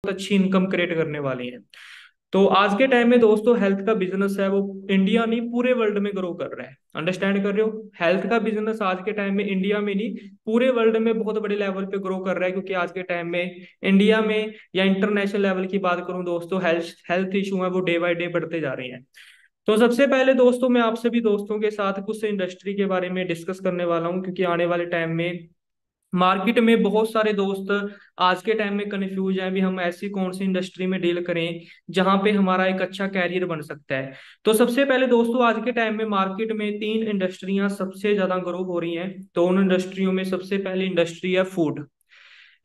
अच्छी income create करने वाली हैं। तो आज के टाइम में दोस्तों हेल्थ का बिजनेस है वो इंडिया नहीं पूरे वर्ल्ड में ग्रो कर रहा है। अंडरस्टैंड कर रहे हो, हेल्थ का बिजनेस आज के टाइम में इंडिया में नहीं पूरे वर्ल्ड में बहुत बड़े लेवल पे ग्रो कर रहा है, क्योंकि आज के टाइम में इंडिया में या इंटरनेशनल लेवल की बात करूं दोस्तों, हेल्थ हेल्थ इशू है वो डे बाय डे बढ़ते जा रहे हैं। तो सबसे पहले दोस्तों मैं आप सभी दोस्तों के साथ कुछ इंडस्ट्री के बारे में डिस्कस करने वाला हूं, क्योंकि आने वाले टाइम में मार्केट में बहुत सारे दोस्त आज के टाइम में कंफ्यूज हैं भी हम ऐसी कौन सी इंडस्ट्री में डील करें जहां पे हमारा एक अच्छा कैरियर बन सकता है। तो सबसे पहले दोस्तों आज के टाइम में मार्केट में तीन इंडस्ट्रियां सबसे ज्यादा ग्रो हो रही हैं। तो उन इंडस्ट्रियों में सबसे पहली इंडस्ट्री है फूड।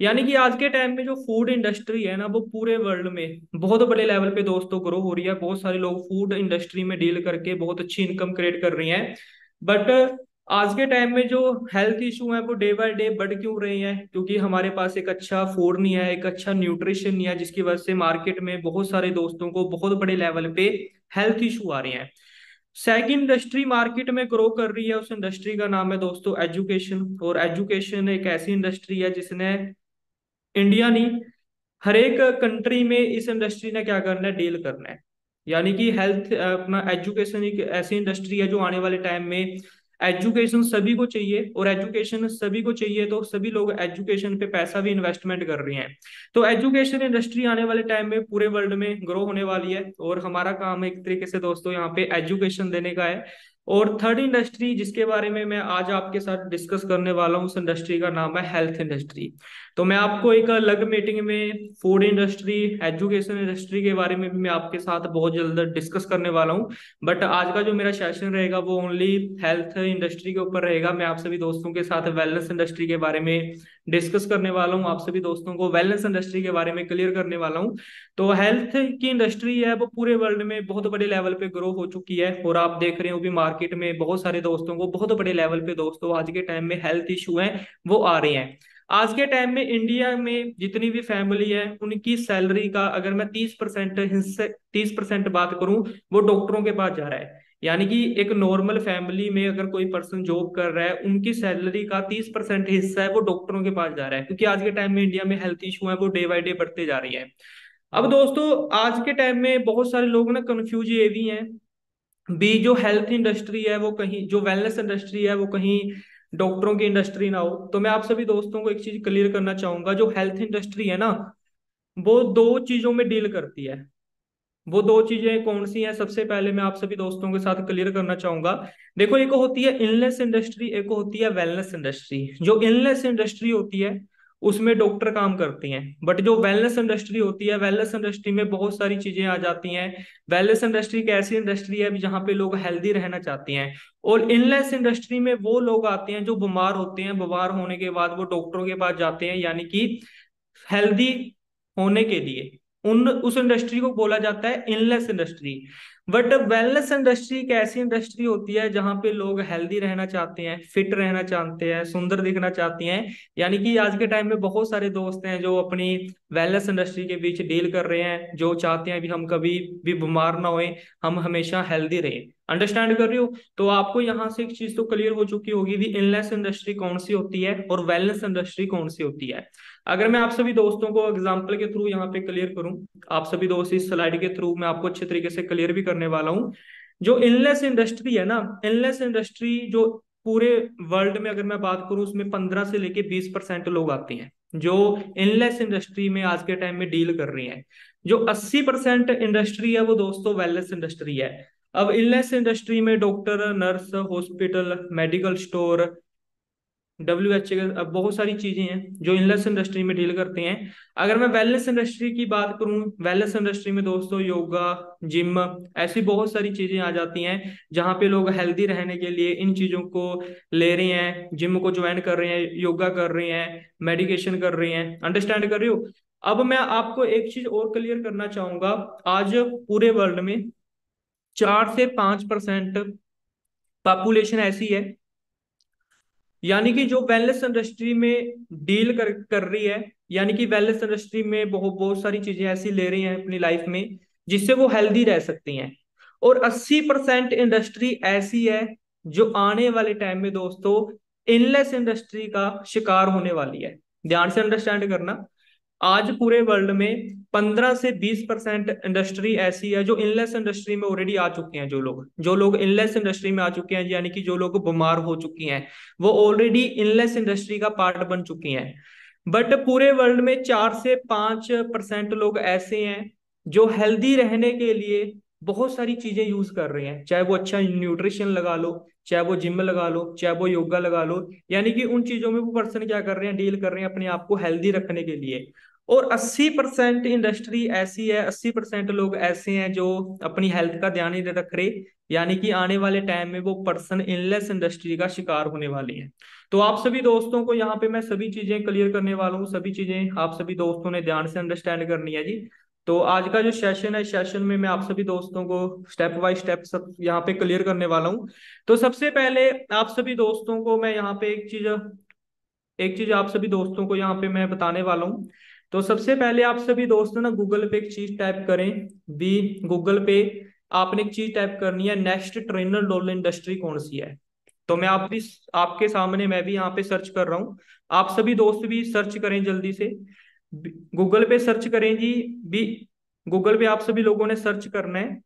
यानी कि आज के टाइम में जो फूड इंडस्ट्री है ना वो पूरे वर्ल्ड में बहुत बड़े लेवल पे दोस्तों ग्रो हो रही है। बहुत सारे लोग फूड इंडस्ट्री में डील करके बहुत अच्छी इनकम क्रिएट कर रही हैं। बट आज के टाइम में जो हेल्थ इशू है वो डे बाय डे बढ़ क्यों रहे हैं, क्योंकि हमारे पास एक अच्छा फूड नहीं है, एक अच्छा न्यूट्रिशन नहीं है, जिसकी वजह से मार्केट में बहुत सारे दोस्तों को बहुत बड़े लेवल पे हेल्थ इशू आ रहे हैं। सेकंड इंडस्ट्री मार्केट में ग्रो कर रही है, उस इंडस्ट्री का नाम है दोस्तों एजुकेशन। और एजुकेशन एक ऐसी इंडस्ट्री है जिसने इंडिया नहीं हर एक कंट्री में इस इंडस्ट्री ने क्या करना है, डील करना है। यानी कि हेल्थ अपना एजुकेशन एक ऐसी इंडस्ट्री है जो आने वाले टाइम में एजुकेशन सभी को चाहिए, और एजुकेशन सभी को चाहिए तो सभी लोग एजुकेशन पे पैसा भी इन्वेस्टमेंट कर रहे हैं। तो एजुकेशन इंडस्ट्री आने वाले टाइम में पूरे वर्ल्ड में ग्रो होने वाली है, और हमारा काम एक तरीके से दोस्तों यहाँ पे एजुकेशन देने का है। और थर्ड इंडस्ट्री जिसके बारे में मैं आज आपके साथ डिस्कस करने वाला हूँ, उस इंडस्ट्री का नाम है हेल्थ इंडस्ट्री। तो मैं आपको एक अलग मीटिंग में फूड इंडस्ट्री एजुकेशन इंडस्ट्री के बारे में भी मैं आपके साथ बहुत जल्द डिस्कस करने वाला हूँ। बट आज का जो मेरा सेशन रहेगा वो ओनली हेल्थ इंडस्ट्री के ऊपर रहेगा। मैं आप सभी दोस्तों के साथ वेलनेस इंडस्ट्री के बारे में डिस्कस करने वाला हूँ, आप सभी दोस्तों को वेलनेस इंडस्ट्री के बारे में क्लियर करने वाला हूँ। तो हेल्थ की इंडस्ट्री है वो पूरे वर्ल्ड में बहुत बड़े लेवल पे ग्रो हो चुकी है, और आप देख रहे हो भी मार्केट में बहुत सारे दोस्तों को बहुत बड़े लेवल पे दोस्तों आज के टाइम में हेल्थ इशू है वो आ रहे हैं। आज के टाइम में इंडिया में जितनी भी फैमिली है उनकी सैलरी का अगर मैं 30% हिस्से 30% बात करूं वो डॉक्टरों के पास जा रहा है। यानी कि एक नॉर्मल फैमिली में अगर कोई पर्सन जॉब कर रहा है उनकी सैलरी का 30% हिस्सा है वो डॉक्टरों के पास जा रहा है, क्योंकि आज के टाइम में इंडिया में हेल्थ इशू है वो डे बाय डे बढ़ते जा रही है। अब दोस्तों आज के टाइम में बहुत सारे लोग ना कंफ्यूज ये भी हैं भी जो हेल्थ इंडस्ट्री है वो कहीं जो वेलनेस इंडस्ट्री है वो कहीं डॉक्टरों की इंडस्ट्री ना हो। तो मैं आप सभी दोस्तों को एक चीज क्लियर करना चाहूंगा, जो हेल्थ इंडस्ट्री है ना वो दो चीजों में डील करती है। वो दो चीजें कौन सी हैं, सबसे पहले मैं आप सभी दोस्तों के साथ क्लियर करना चाहूंगा। देखो एक होती है इलनेस इंडस्ट्री, एक होती है वेलनेस इंडस्ट्री। जो इलनेस इंडस्ट्री होती है उसमें डॉक्टर काम करती हैं, बट जो वेलनेस इंडस्ट्री होती है वेलनेस इंडस्ट्री में बहुत सारी चीजें आ जाती हैं। वेलनेस इंडस्ट्री एक ऐसी इंडस्ट्री है जहाँ पे लोग हेल्दी रहना चाहते हैं, और इलनेस इंडस्ट्री में वो लोग आते हैं जो बीमार होते हैं, बीमार होने के बाद वो डॉक्टरों के पास जाते हैं, यानी कि हेल्दी होने के लिए। उन उस इंडस्ट्री को बोला जाता है illness industry. But wellness industry एक ऐसी इंडस्ट्री होती है जहां पे लोग हेल्दी रहना चाहते हैं, फिट रहना चाहते हैं, सुंदर दिखना चाहते हैं। यानी कि आज के टाइम में बहुत सारे दोस्त हैं जो अपनी वेलनेस इंडस्ट्री के बीच डील कर रहे हैं, जो चाहते हैं भी हम कभी भी बीमार ना होए, हम हमेशा हेल्दी रहे। अंडरस्टैंड कर रहे हो? तो आपको यहाँ से एक चीज तो क्लियर हो चुकी होगी भी इलनेस इंडस्ट्री कौन सी होती है और वेलनेस इंडस्ट्री कौन सी होती है। अगर मैं आप सभी दोस्तों को एग्जाम्पल के थ्रू यहाँ पे क्लियर करूं, आप सभी दोस्त इस स्लाइड के थ्रू मैं आपको अच्छे तरीके से क्लियर भी करने वाला हूँ। जो इलनेस इंडस्ट्री है ना, इलनेस इंडस्ट्री जो पूरे वर्ल्ड में अगर मैं बात करूं उसमें 15 से लेके 20% लोग आते हैं जो इलनेस इंडस्ट्री में आज के टाइम में डील कर रही हैं। जो 80% इंडस्ट्री है वो दोस्तों वेलनेस इंडस्ट्री है। अब इलनेस इंडस्ट्री में doctor, nurse, hospital, medical store, WH अब बहुत सारी चीजें हैं जो इलनेस इंडस्ट्री में डील करते हैं। अगर मैं वेलनेस इंडस्ट्री की बात करूं, वेलनेस इंडस्ट्री में दोस्तों योगा, जिम, ऐसी बहुत सारी चीजें आ जाती हैं जहां पे लोग हेल्दी रहने के लिए इन चीजों को ले रहे हैं, जिम को ज्वाइन कर रहे हैं, योगा कर रहे हैं, मेडिकेशन कर रहे हैं। अंडरस्टैंड कर रहे हो? अब मैं आपको एक चीज और क्लियर करना चाहूंगा। आज पूरे वर्ल्ड में 4 से 5% पॉपुलेशन ऐसी है, यानी कि जो वेलनेस इंडस्ट्री में डील कर रही है, यानी कि वेलनेस इंडस्ट्री में बहुत बहुत सारी चीजें ऐसी ले रही हैं अपनी लाइफ में जिससे वो हेल्दी रह सकती हैं। और 80% इंडस्ट्री ऐसी है जो आने वाले टाइम में दोस्तों इनलेस इंडस्ट्री का शिकार होने वाली है। ध्यान से अंडरस्टैंड करना। आज पूरे वर्ल्ड में 15 से 20% इंडस्ट्री ऐसी है जो इनलेस इंडस्ट्री में ऑलरेडी आ चुके हैं। जो लोग इनलेस इंडस्ट्री में आ चुके हैं, यानी कि जो लोग बीमार हो चुकी हैं, वो ऑलरेडी इनलेस इंडस्ट्री का पार्ट बन चुकी हैं। बट पूरे वर्ल्ड में 4 से 5% लोग ऐसे हैं जो हेल्दी रहने के लिए बहुत सारी चीजें यूज कर रहे हैं, चाहे वो अच्छा न्यूट्रिशन लगा लो, चाहे वो जिम लगा लो, चाहे वो योगा लगा लो। यानी कि उन चीजों में वो पर्सन क्या कर रहे हैं, डील कर रहे हैं अपने आप को हेल्दी रखने के लिए। और 80% इंडस्ट्री ऐसी है, 80% लोग ऐसे हैं जो अपनी हेल्थ का ध्यान ही नहीं रख रहे। यानी कि आने वाले टाइम में वो पर्सन इनलेस इंडस्ट्री का शिकार होने वाले हैं। तो आप सभी दोस्तों को यहाँ पे मैं सभी चीजें क्लियर करने वाला हूँ, सभी चीजें आप सभी दोस्तों ने ध्यान से अंडरस्टैंड करनी है जी। तो आज का जो सेशन है, सेशन में मैं आप सभी दोस्तों को स्टेप बाय स्टेप सब यहाँ पे क्लियर करने वाला हूँ। तो सबसे पहले आप सभी दोस्तों को मैं यहाँ पे एक चीज आप सभी दोस्तों को यहाँ पे मैं बताने वाला हूँ। तो सबसे पहले आप सभी दोस्त ना गूगल पे एक चीज टाइप करें। भी गूगल पे आपने एक चीज टाइप करनी है, नेक्स्ट ट्रिलियन डॉलर इंडस्ट्री कौन सी है। तो मैं आप भी आपके सामने मैं भी यहाँ पे सर्च कर रहा हूँ, आप सभी दोस्त भी सर्च करें जल्दी से। गूगल पे सर्च करें जी। भी गूगल पे आप सभी लोगों ने सर्च करना है।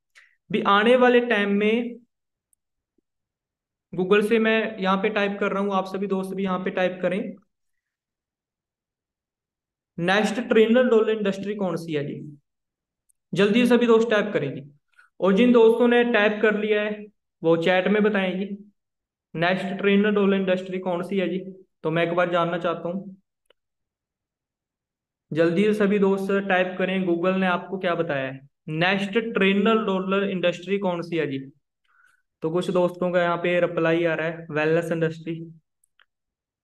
भी आने वाले टाइम में गूगल से मैं यहाँ पे टाइप कर रहा हूँ, आप सभी दोस्त भी यहाँ पे टाइप करें, नेक्स्ट ट्रिलियन डॉलर इंडस्ट्री कौन सी है जी। जल्दी से सभी दोस्त टाइप करें जी। और जिन दोस्तों ने टाइप कर लिया है वो चैट में बताएं जी, नेक्स्ट ट्रिलियन डॉलर इंडस्ट्री कौन सी है जी। तो मैं एक बार जानना चाहता हूँ, जल्दी से सभी दोस्त टाइप करें, गूगल ने आपको क्या बताया है, नेक्स्ट ट्रिलियन डॉलर इंडस्ट्री कौन सी है जी। तो कुछ दोस्तों का यहाँ पे रिप्लाई आ रहा है, वेलनेस इंडस्ट्री।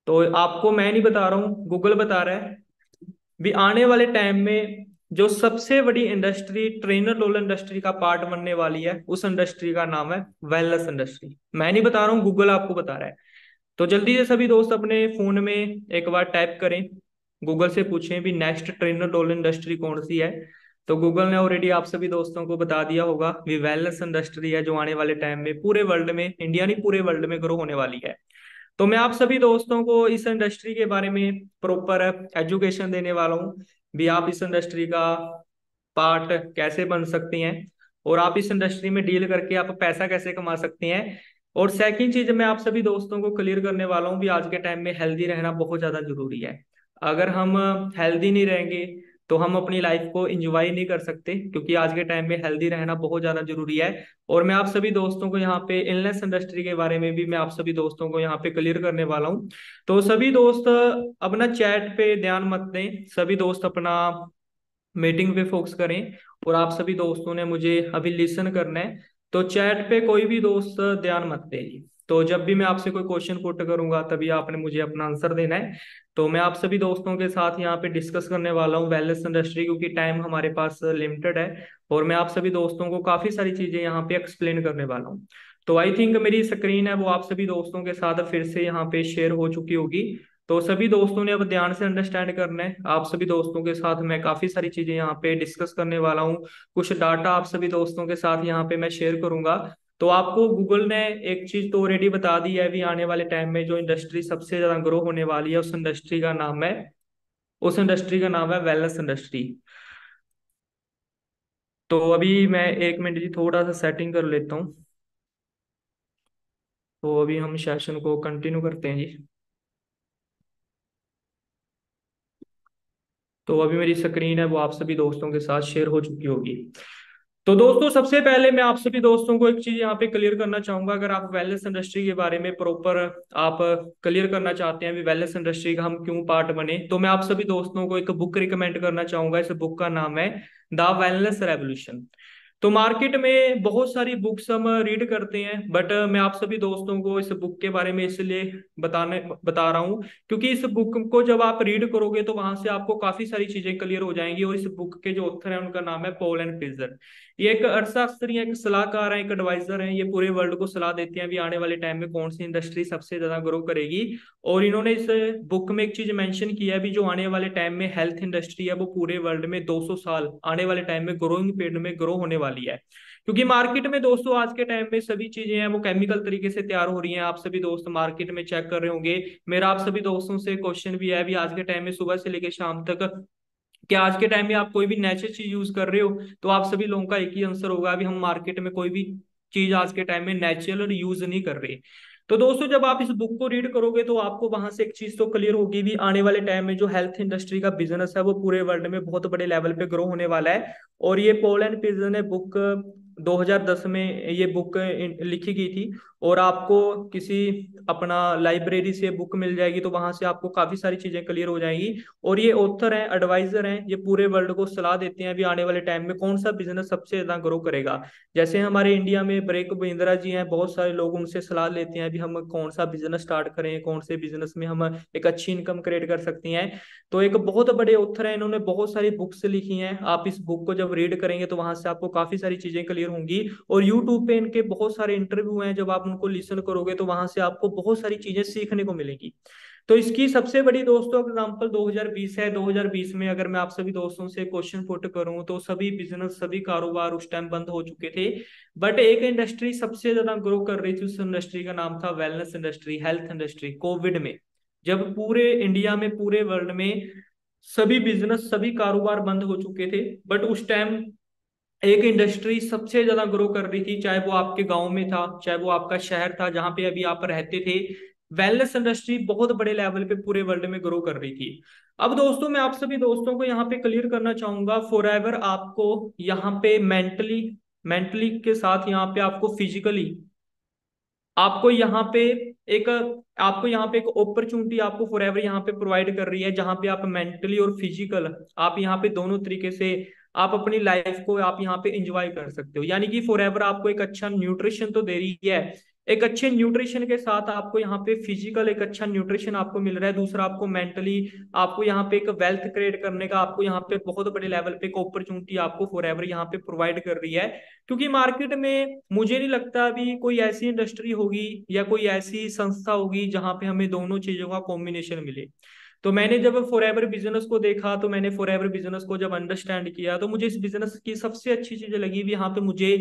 तो आपको मैं नहीं बता रहा हूँ, गूगल बता रहा है। भी आने वाले टाइम में जो सबसे बड़ी इंडस्ट्री ट्रेनर रोल इंडस्ट्री का पार्ट बनने वाली है, उस इंडस्ट्री का नाम है वेलनेस इंडस्ट्री। मैं नहीं बता रहा हूँ, गूगल आपको बता रहा है। तो जल्दी से सभी दोस्त अपने फोन में एक बार टाइप करें, गूगल से पूछें भी नेक्स्ट ट्रेनर रोल इंडस्ट्री कौन सी है। तो गूगल ने ऑलरेडी आप सभी दोस्तों को बता दिया होगा, भी वेलनेस इंडस्ट्री है जो आने वाले टाइम में पूरे वर्ल्ड में, इंडिया नहीं पूरे वर्ल्ड में ग्रो होने वाली है। तो मैं आप सभी दोस्तों को इस इंडस्ट्री के बारे में प्रॉपर एजुकेशन देने वाला हूँ, भी आप इस इंडस्ट्री का पार्ट कैसे बन सकते हैं, और आप इस इंडस्ट्री में डील करके आप पैसा कैसे कमा सकते हैं। और सेकंड चीज मैं आप सभी दोस्तों को क्लियर करने वाला हूँ, भी आज के टाइम में हेल्दी रहना बहुत ज्यादा जरूरी है। अगर हम हेल्दी नहीं रहेंगे तो हम अपनी लाइफ को एंजॉय नहीं कर सकते, क्योंकि आज के टाइम में हेल्दी रहना बहुत ज्यादा जरूरी है। और मैं आप सभी दोस्तों को यहाँ पे इलनेस इंडस्ट्री के बारे में भी मैं आप सभी दोस्तों को यहाँ पे क्लियर करने वाला हूँ। तो सभी दोस्त अपना चैट पे ध्यान मत दें, सभी दोस्त अपना मीटिंग पे फोकस करें। और आप सभी दोस्तों ने मुझे अभी लिसन करना है, तो चैट पे कोई भी दोस्त ध्यान मत दें। तो जब भी मैं आपसे कोई क्वेश्चन पुट करूंगा तभी आपने मुझे अपना आंसर देना है। तो मैं आप सभी दोस्तों के साथ यहाँ पे डिस्कस करने वाला हूँ वेलनेस इंडस्ट्री, क्योंकि टाइम हमारे पास लिमिटेड है और मैं आप सभी दोस्तों को काफी सारी चीजें यहाँ पे एक्सप्लेन करने वाला हूँ। तो आई थिंक मेरी स्क्रीन है वो आप सभी दोस्तों के साथ फिर से यहाँ पे शेयर हो चुकी होगी। तो सभी दोस्तों ने अब ध्यान से अंडरस्टैंड करना है, आप सभी दोस्तों के साथ मैं काफी सारी चीजें यहाँ पे डिस्कस करने वाला हूँ। कुछ डाटा आप सभी दोस्तों के साथ यहाँ पे मैं शेयर करूंगा। तो आपको गूगल ने एक चीज तो ऑलरेडी बता दी है, भी आने वाले टाइम में जो इंडस्ट्री सबसे ज्यादा ग्रो होने वाली है उस इंडस्ट्री का नाम है वेलनेस इंडस्ट्री। तो अभी मैं 1 मिनट जी थोड़ा सा सेटिंग कर लेता हूँ। तो अभी हम सेशन को कंटिन्यू करते हैं जी। तो अभी मेरी स्क्रीन है वो आप सभी दोस्तों के साथ शेयर हो चुकी होगी। तो दोस्तों सबसे पहले मैं आप सभी दोस्तों को एक चीज यहाँ पे क्लियर करना चाहूंगा, अगर आप वेलनेस इंडस्ट्री के बारे में प्रॉपर आप क्लियर करना चाहते हैं भी वेलनेस इंडस्ट्री का हम क्यों पार्ट बने, तो मैं आप सभी दोस्तों को एक बुक रिकमेंड करना चाहूंगा। इस बुक का नाम है द वेलनेस रेवोल्यूशन। तो मार्केट में बहुत सारी बुक्स हम रीड करते हैं, बट मैं आप सभी दोस्तों को इस बुक के बारे में इसलिए बता रहा हूँ, क्योंकि इस बुक को जब आप रीड करोगे तो वहां से आपको काफी सारी चीजें क्लियर हो जाएंगी। और इस बुक के जो ऑथर है उनका नाम है पॉल एंड फ्रेजर। ये एक अर्थशास्त्री है, एक सलाहकार है, एक एडवाइजर है। ये पूरे वर्ल्ड को सलाह देते हैं भी आने वाले टाइम में कौन सी इंडस्ट्री सबसे ज्यादा ग्रो करेगी। और इन्होंने इस बुक में एक चीज मेंशन किया है भी जो आने वाले टाइम में हेल्थ इंडस्ट्री है वो पूरे वर्ल्ड में 200 साल आने वाले टाइम में ग्रोइंग पीरियड में ग्रो होने वाली है। क्योंकि मार्केट में दोस्तों आज के टाइम में सभी चीजें हैं वो केमिकल तरीके से तैयार हो रही हैं। आप सभी दोस्त मार्केट में चेक कर रहे होंगे। मेरा आप सभी दोस्तों से क्वेश्चन भी है भी आज के टाइम में सुबह से लेकर शाम तक कि आज के टाइम में आप कोई भी नेचुरल चीज यूज कर रहे हो, तो आप सभी लोगों का एक ही आंसर होगा, अभी हम मार्केट में कोई भी चीज आज के टाइम में नेचुरल यूज नहीं कर रहे। तो दोस्तों जब आप इस बुक को रीड करोगे तो आपको वहां से एक चीज तो क्लियर होगी भी, आने वाले टाइम में जो हेल्थ इंडस्ट्री का बिजनेस है वो पूरे वर्ल्ड में बहुत बड़े लेवल पे ग्रो होने वाला है। और ये पॉल एंड पिजन ने बुक 2010 में ये बुक लिखी गई थी। और आपको किसी अपना लाइब्रेरी से बुक मिल जाएगी, तो वहां से आपको काफी सारी चीजें क्लियर हो जाएंगी। और ये ऑथर हैं, एडवाइजर हैं, ये पूरे वर्ल्ड को सलाह देते हैं अभी आने वाले टाइम में कौन सा बिजनेस सबसे ज्यादा ग्रो करेगा। जैसे हमारे इंडिया में ब्रेक महिंद्रा जी हैं, बहुत सारे लोग उनसे सलाह लेते हैं अभी हम कौन सा बिजनेस स्टार्ट करें, कौन से बिजनेस में हम एक अच्छी इनकम क्रिएट कर सकते हैं। तो एक बहुत बड़े ऑथर हैं, इन्होंने बहुत सारी बुक्स लिखी हैं। आप इस बुक को जब रीड करेंगे तो वहां से आपको काफी सारी चीजें क्लियर होंगी। और यूट्यूब पे इनके बहुत सारे इंटरव्यू हैं, जब आप उनको लिसन करोगे तो वहां से आपको बहुत सारी चीजें सीखने को मिलेगी। तो इसकी सबसे बड़ी दोस्तों एग्जांपल 2020 है। 2020 में अगर मैं आप सभी दोस्तों से क्वेश्चन पुट करूं तो सभी बिजनेस, सभी कारोबार उस टाइम बंद हो चुके थे। बट एक इंडस्ट्री सबसे ज्यादा ग्रो कर रही थी, उस इंडस्ट्री का नाम था wellness industry, health industry. Covid में जब पूरे इंडिया में, पूरे वर्ल्ड में सभी बिजनेस, सभी कारोबार बंद हो चुके थे, बट उस टाइम एक इंडस्ट्री सबसे ज्यादा ग्रो कर रही थी, चाहे वो आपके गांव में था, चाहे वो आपका शहर था जहां पे अभी आप रहते थे। वेलनेस इंडस्ट्री बहुत बड़े लेवल पे पूरे वर्ल्ड में ग्रो कर रही थी। अब दोस्तों मैं आप सभी दोस्तों को यहाँ पे क्लियर करना चाहूंगा, फॉरएवर आपको यहाँ पे मेंटली मेंटली के साथ यहाँ पे आपको फिजिकली, आपको यहाँ पे एक आपको यहाँ पे एक अपॉर्चुनिटी आपको फॉरएवर यहाँ पे प्रोवाइड कर रही है, जहाँ पे आप मेंटली और फिजिकल, आप यहाँ पे दोनों तरीके से आप अपनी लाइफ को आप यहाँ पे एंजॉय कर सकते हो। यानी कि फॉरएवर आपको एक अच्छा न्यूट्रिशन तो दे रही है, एक अच्छे न्यूट्रिशन के साथ आपको यहाँ पे फिजिकल एक अच्छा न्यूट्रिशन आपको मिल रहा है, दूसरा आपको मेंटली आपको यहाँ पे एक वेल्थ क्रिएट करने का आपको यहाँ पे बहुत बड़े लेवल पे एक अपॉर्चुनिटी आपको फॉरएवर यहाँ पे प्रोवाइड कर रही है। क्योंकि मार्केट में मुझे नहीं लगता अभी कोई ऐसी इंडस्ट्री होगी या कोई ऐसी संस्था होगी जहां पे हमें दोनों चीजों का कॉम्बिनेशन मिले। तो मैंने जब फॉरएवर बिजनेस को देखा, तो मैंने फॉरएवर बिजनेस को जब अंडरस्टैंड किया, तो मुझे इस बिजनेस की सबसे अच्छी चीज लगी भी, यहाँ पे मुझे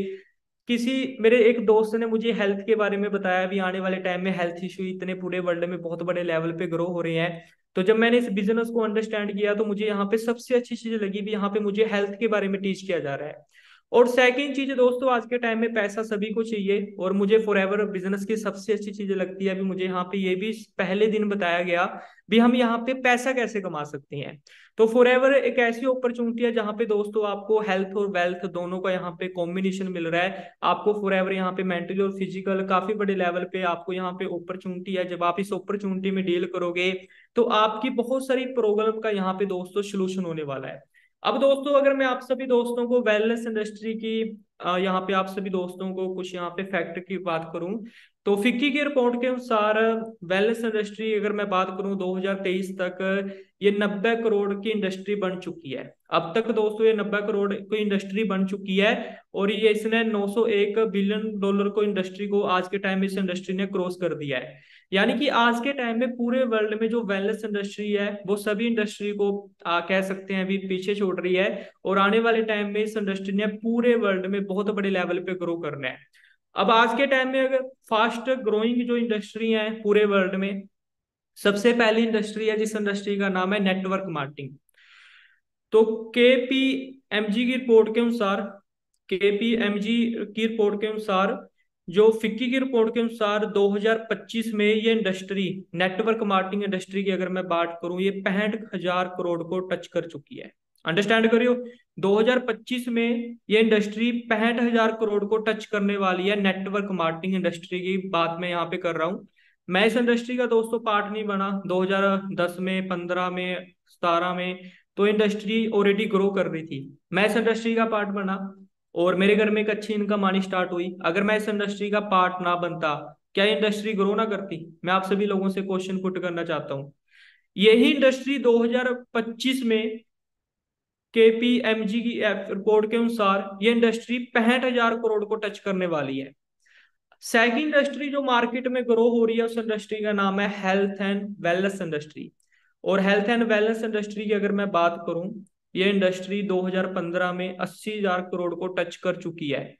किसी मेरे एक दोस्त ने मुझे हेल्थ के बारे में बताया भी, आने वाले टाइम में हेल्थ इशू इतने पूरे वर्ल्ड में बहुत बड़े लेवल पे ग्रो हो रहे हैं। तो जब मैंने इस बिजनेस को अंडरस्टैंड किया तो मुझे यहाँ पे सबसे अच्छी चीज लगी भी, यहाँ पे मुझे हेल्थ के बारे में टीच किया जा रहा है। और सेकंड चीज दोस्तों, आज के टाइम में पैसा सभी को चाहिए, और मुझे फॉरएवर बिजनेस की सबसे अच्छी चीज लगती है अभी मुझे यहाँ पे ये भी पहले दिन बताया गया भी हम यहाँ पे पैसा कैसे कमा सकते हैं। तो फॉरएवर एक ऐसी अपॉर्चुनिटी है जहाँ पे दोस्तों आपको हेल्थ और वेल्थ दोनों का यहाँ पे कॉम्बिनेशन मिल रहा है। आपको फॉरएवर यहाँ पे मेंटली और फिजिकल काफी बड़े लेवल पे आपको यहाँ पे अपॉर्चुनिटी है। जब आप इस अपॉर्चुनिटी में डील करोगे तो आपकी बहुत सारी प्रॉब्लम का यहाँ पे दोस्तों सोल्यूशन होने वाला है। अब दोस्तों अगर मैं आप सभी दोस्तों को वेलनेस इंडस्ट्री की यहाँ पे आप सभी दोस्तों को कुछ यहाँ पे फैक्ट की बात करूं, तो फिक्की की रिपोर्ट के अनुसार वेलनेस इंडस्ट्री अगर मैं बात करूं 2023 तक ये 90 करोड़ की इंडस्ट्री बन चुकी है। अब तक दोस्तों ये 90 करोड़ की इंडस्ट्री बन चुकी है, और ये इसने 901 बिलियन डॉलर को इंडस्ट्री को आज के टाइम में इस इंडस्ट्री ने क्रॉस कर दिया है। यानी कि आज के टाइम में पूरे वर्ल्ड में जो वेलनेस इंडस्ट्री है वो सभी इंडस्ट्री को कह सकते हैं अभी पीछे छोड़ रही है, और आने वाले टाइम में इस इंडस्ट्री ने पूरे वर्ल्ड में बहुत बड़े लेवल पे ग्रो करना है। अब आज के टाइम में अगर फास्ट ग्रोइंग जो इंडस्ट्री है पूरे वर्ल्ड में, सबसे पहली इंडस्ट्री है जिस इंडस्ट्री का नाम है नेटवर्क मार्केटिंग। तो केपीएमजी की रिपोर्ट के अनुसार, केपीएमजी की रिपोर्ट के अनुसार, जो फिक्की की रिपोर्ट के अनुसार 2025 में ये इंडस्ट्री, नेटवर्क मार्केटिंग इंडस्ट्री की अगर मैं बात करूं, ये 65,000 करोड़ को टच कर चुकी है। अंडरस्टैंड करियो, 2025 में ये इंडस्ट्री 65,000 करोड़ को टच करने वाली है। नेटवर्क मार्केटिंग इंडस्ट्री की बात मैं यहाँ पे कर रहा हूँ। मैं इस इंडस्ट्री का दोस्तों पार्ट नहीं बना 2010 में, 15 में, 17 में, तो इंडस्ट्री ऑलरेडी ग्रो कर रही थी। मैं इस इंडस्ट्री का पार्ट बना और मेरे घर में एक अच्छी इनकम आनी स्टार्ट हुई। अगर मैं इस इंडस्ट्री का पार्ट ना बनता, क्या इंडस्ट्री ग्रो ना करती? मैं आप सभी लोगों से क्वेश्चन पुट करना चाहता हूँ। यही इंडस्ट्री 2025 में केपीएमजी की रिपोर्ट के अनुसार ये इंडस्ट्री 65,000 करोड़ को टच करने वाली है। सेकंड इंडस्ट्री जो मार्केट में ग्रो हो रही है उस इंडस्ट्री का नाम है हेल्थ एंड वेलनेस इंडस्ट्री। और हेल्थ एंड वेलनेस इंडस्ट्री की अगर मैं बात करूं, ये इंडस्ट्री 2015 में 80,000 करोड़ को टच कर चुकी है।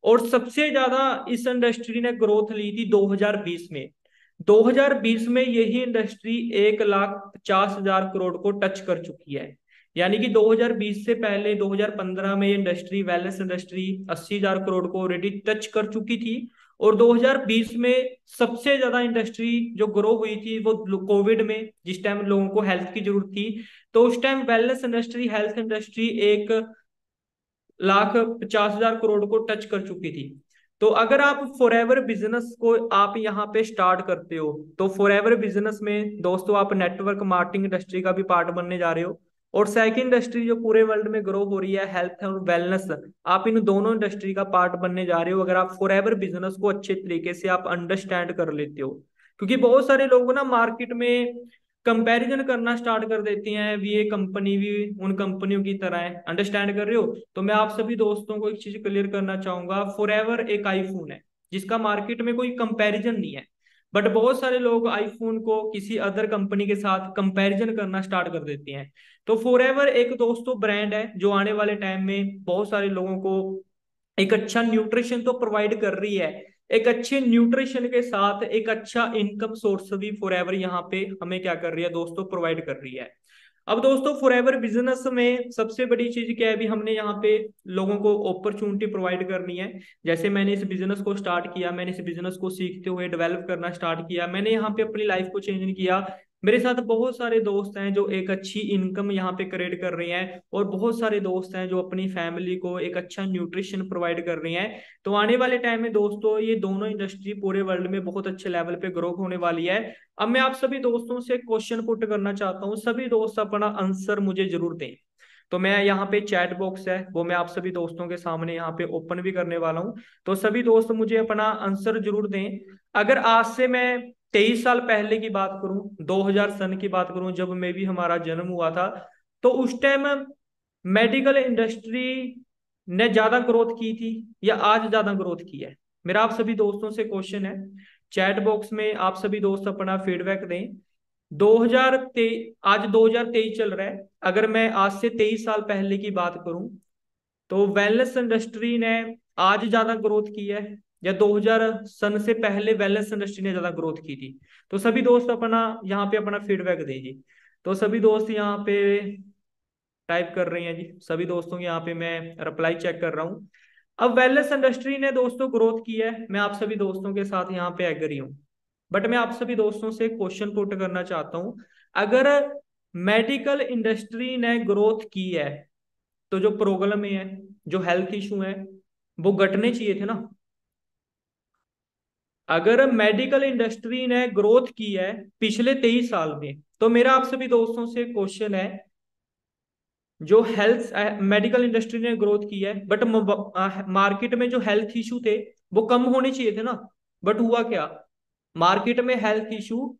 और सबसे ज्यादा इस इंडस्ट्री ने ग्रोथ ली थी 2020 में। 2020 में यही इंडस्ट्री 1,50,000 करोड़ को टच कर चुकी है। यानी कि 2020 से पहले 2015 में ये इंडस्ट्री, वेलनेस इंडस्ट्री 80,000 करोड़ को ऑलरेडी टच कर चुकी थी। और 2020 में सबसे ज्यादा इंडस्ट्री जो ग्रो हुई थी वो कोविड में, जिस टाइम लोगों को हेल्थ की जरूरत थी। तो उस time wellness industry, health industry 1,50,000 crore को टच कर चुकी थी। तो अगर आप फॉरएवर बिजनेस को आप यहाँ पे स्टार्ट करते हो, तो फॉरएवर बिजनेस में दोस्तों आप नेटवर्क मार्केटिंग इंडस्ट्री का भी पार्ट बनने जा रहे हो। और सेकंड इंडस्ट्री जो पूरे वर्ल्ड में ग्रो हो रही है, हेल्थ और वेलनेस, आप इन दोनों इंडस्ट्री का पार्ट बनने जा रहे हो अगर आप फॉरएवर बिजनेस को अच्छे तरीके से आप अंडरस्टैंड कर लेते हो। क्योंकि बहुत सारे लोग ना मार्केट में कंपैरिजन करना स्टार्ट कर देते हैं, भी ये कंपनी भी उन कंपनियों की तरह है। अंडरस्टैंड कर रहे हो? तो मैं आप सभी दोस्तों को एक चीज क्लियर करना चाहूंगा, फॉरएवर एक आईफोन है जिसका मार्केट में कोई कंपैरिजन नहीं है। बट बहुत सारे लोग आईफोन को किसी अदर कंपनी के साथ कंपैरिजन करना स्टार्ट कर देते हैं। तो फॉरएवर एक दोस्तों ब्रांड है जो आने वाले टाइम में बहुत सारे लोगों को एक अच्छा न्यूट्रिशन तो प्रोवाइड कर रही है। एक अच्छे न्यूट्रिशन के साथ एक अच्छा इनकम सोर्स भी फॉरएवर यहाँ पे हमें क्या कर रही है दोस्तों, प्रोवाइड कर रही है। अब दोस्तों फॉरएवर बिजनेस में सबसे बड़ी चीज क्या है, भी हमने यहाँ पे लोगों को अपॉर्चुनिटी प्रोवाइड करनी है। जैसे मैंने इस बिजनेस को स्टार्ट किया, मैंने इस बिजनेस को सीखते हुए डेवलप करना स्टार्ट किया, मैंने यहाँ पे अपनी लाइफ को चेंज किया। मेरे साथ बहुत सारे दोस्त हैं जो एक अच्छी इनकम यहाँ पे क्रिएट कर रहे हैं, और बहुत सारे दोस्त हैं जो अपनी फैमिली को एक अच्छा न्यूट्रिशन प्रोवाइड कर रहे हैं। तो आने वाले टाइम में दोस्तों ये दोनों इंडस्ट्री पूरे वर्ल्ड में बहुत अच्छे लेवल पे ग्रो होने वाली है। अब मैं आप सभी दोस्तों से क्वेश्चन पुट करना चाहता हूँ, सभी दोस्त अपना आंसर मुझे जरूर दें। तो मैं यहाँ पे चैट बॉक्स है वो मैं आप सभी दोस्तों के सामने यहाँ पे ओपन भी करने वाला हूँ। तो सभी दोस्त मुझे अपना आंसर जरूर दें। अगर आज से मैं 23 साल पहले की बात करूं, 2000 सन की बात करूं, जब में भी हमारा जन्म हुआ था, तो उस टाइम मेडिकल इंडस्ट्री ने ज्यादा ग्रोथ की थी या आज ज्यादा ग्रोथ की है? मेरा आप सभी दोस्तों से क्वेश्चन है, चैट बॉक्स में आप सभी दोस्त अपना फीडबैक दें। 2023, आज 2023 चल रहा है, अगर मैं आज से 23 साल पहले की बात करूं तो वेलनेस इंडस्ट्री ने आज ज्यादा ग्रोथ की है या 2000 सन से पहले वेलनेस इंडस्ट्री ने ज्यादा ग्रोथ की थी? तो सभी दोस्त अपना यहाँ पे अपना फीडबैक दीजिए। तो सभी दोस्त यहाँ पे टाइप कर रहे हैं जी, सभी दोस्तों के यहाँ पे मैं रिप्लाई चेक कर रहा हूँ। अब वेलनेस इंडस्ट्री ने दोस्तों ग्रोथ की है, मैं आप सभी दोस्तों के साथ यहाँ पे एग्री हूँ। बट मैं आप सभी दोस्तों से क्वेश्चन पुट करना चाहता हूँ, अगर मेडिकल इंडस्ट्री ने ग्रोथ की है तो जो प्रॉब्लम है, जो हेल्थ इशू है, वो घटने चाहिए थे ना? अगर मेडिकल इंडस्ट्री ने ग्रोथ की है पिछले 23 साल में, तो मेरा आप सभी दोस्तों से क्वेश्चन है, जो हेल्थ मेडिकल इंडस्ट्री ने ग्रोथ की है बट मार्केट में जो हेल्थ इशू थे वो कम होने चाहिए थे ना? बट हुआ क्या, मार्केट में हेल्थ इशू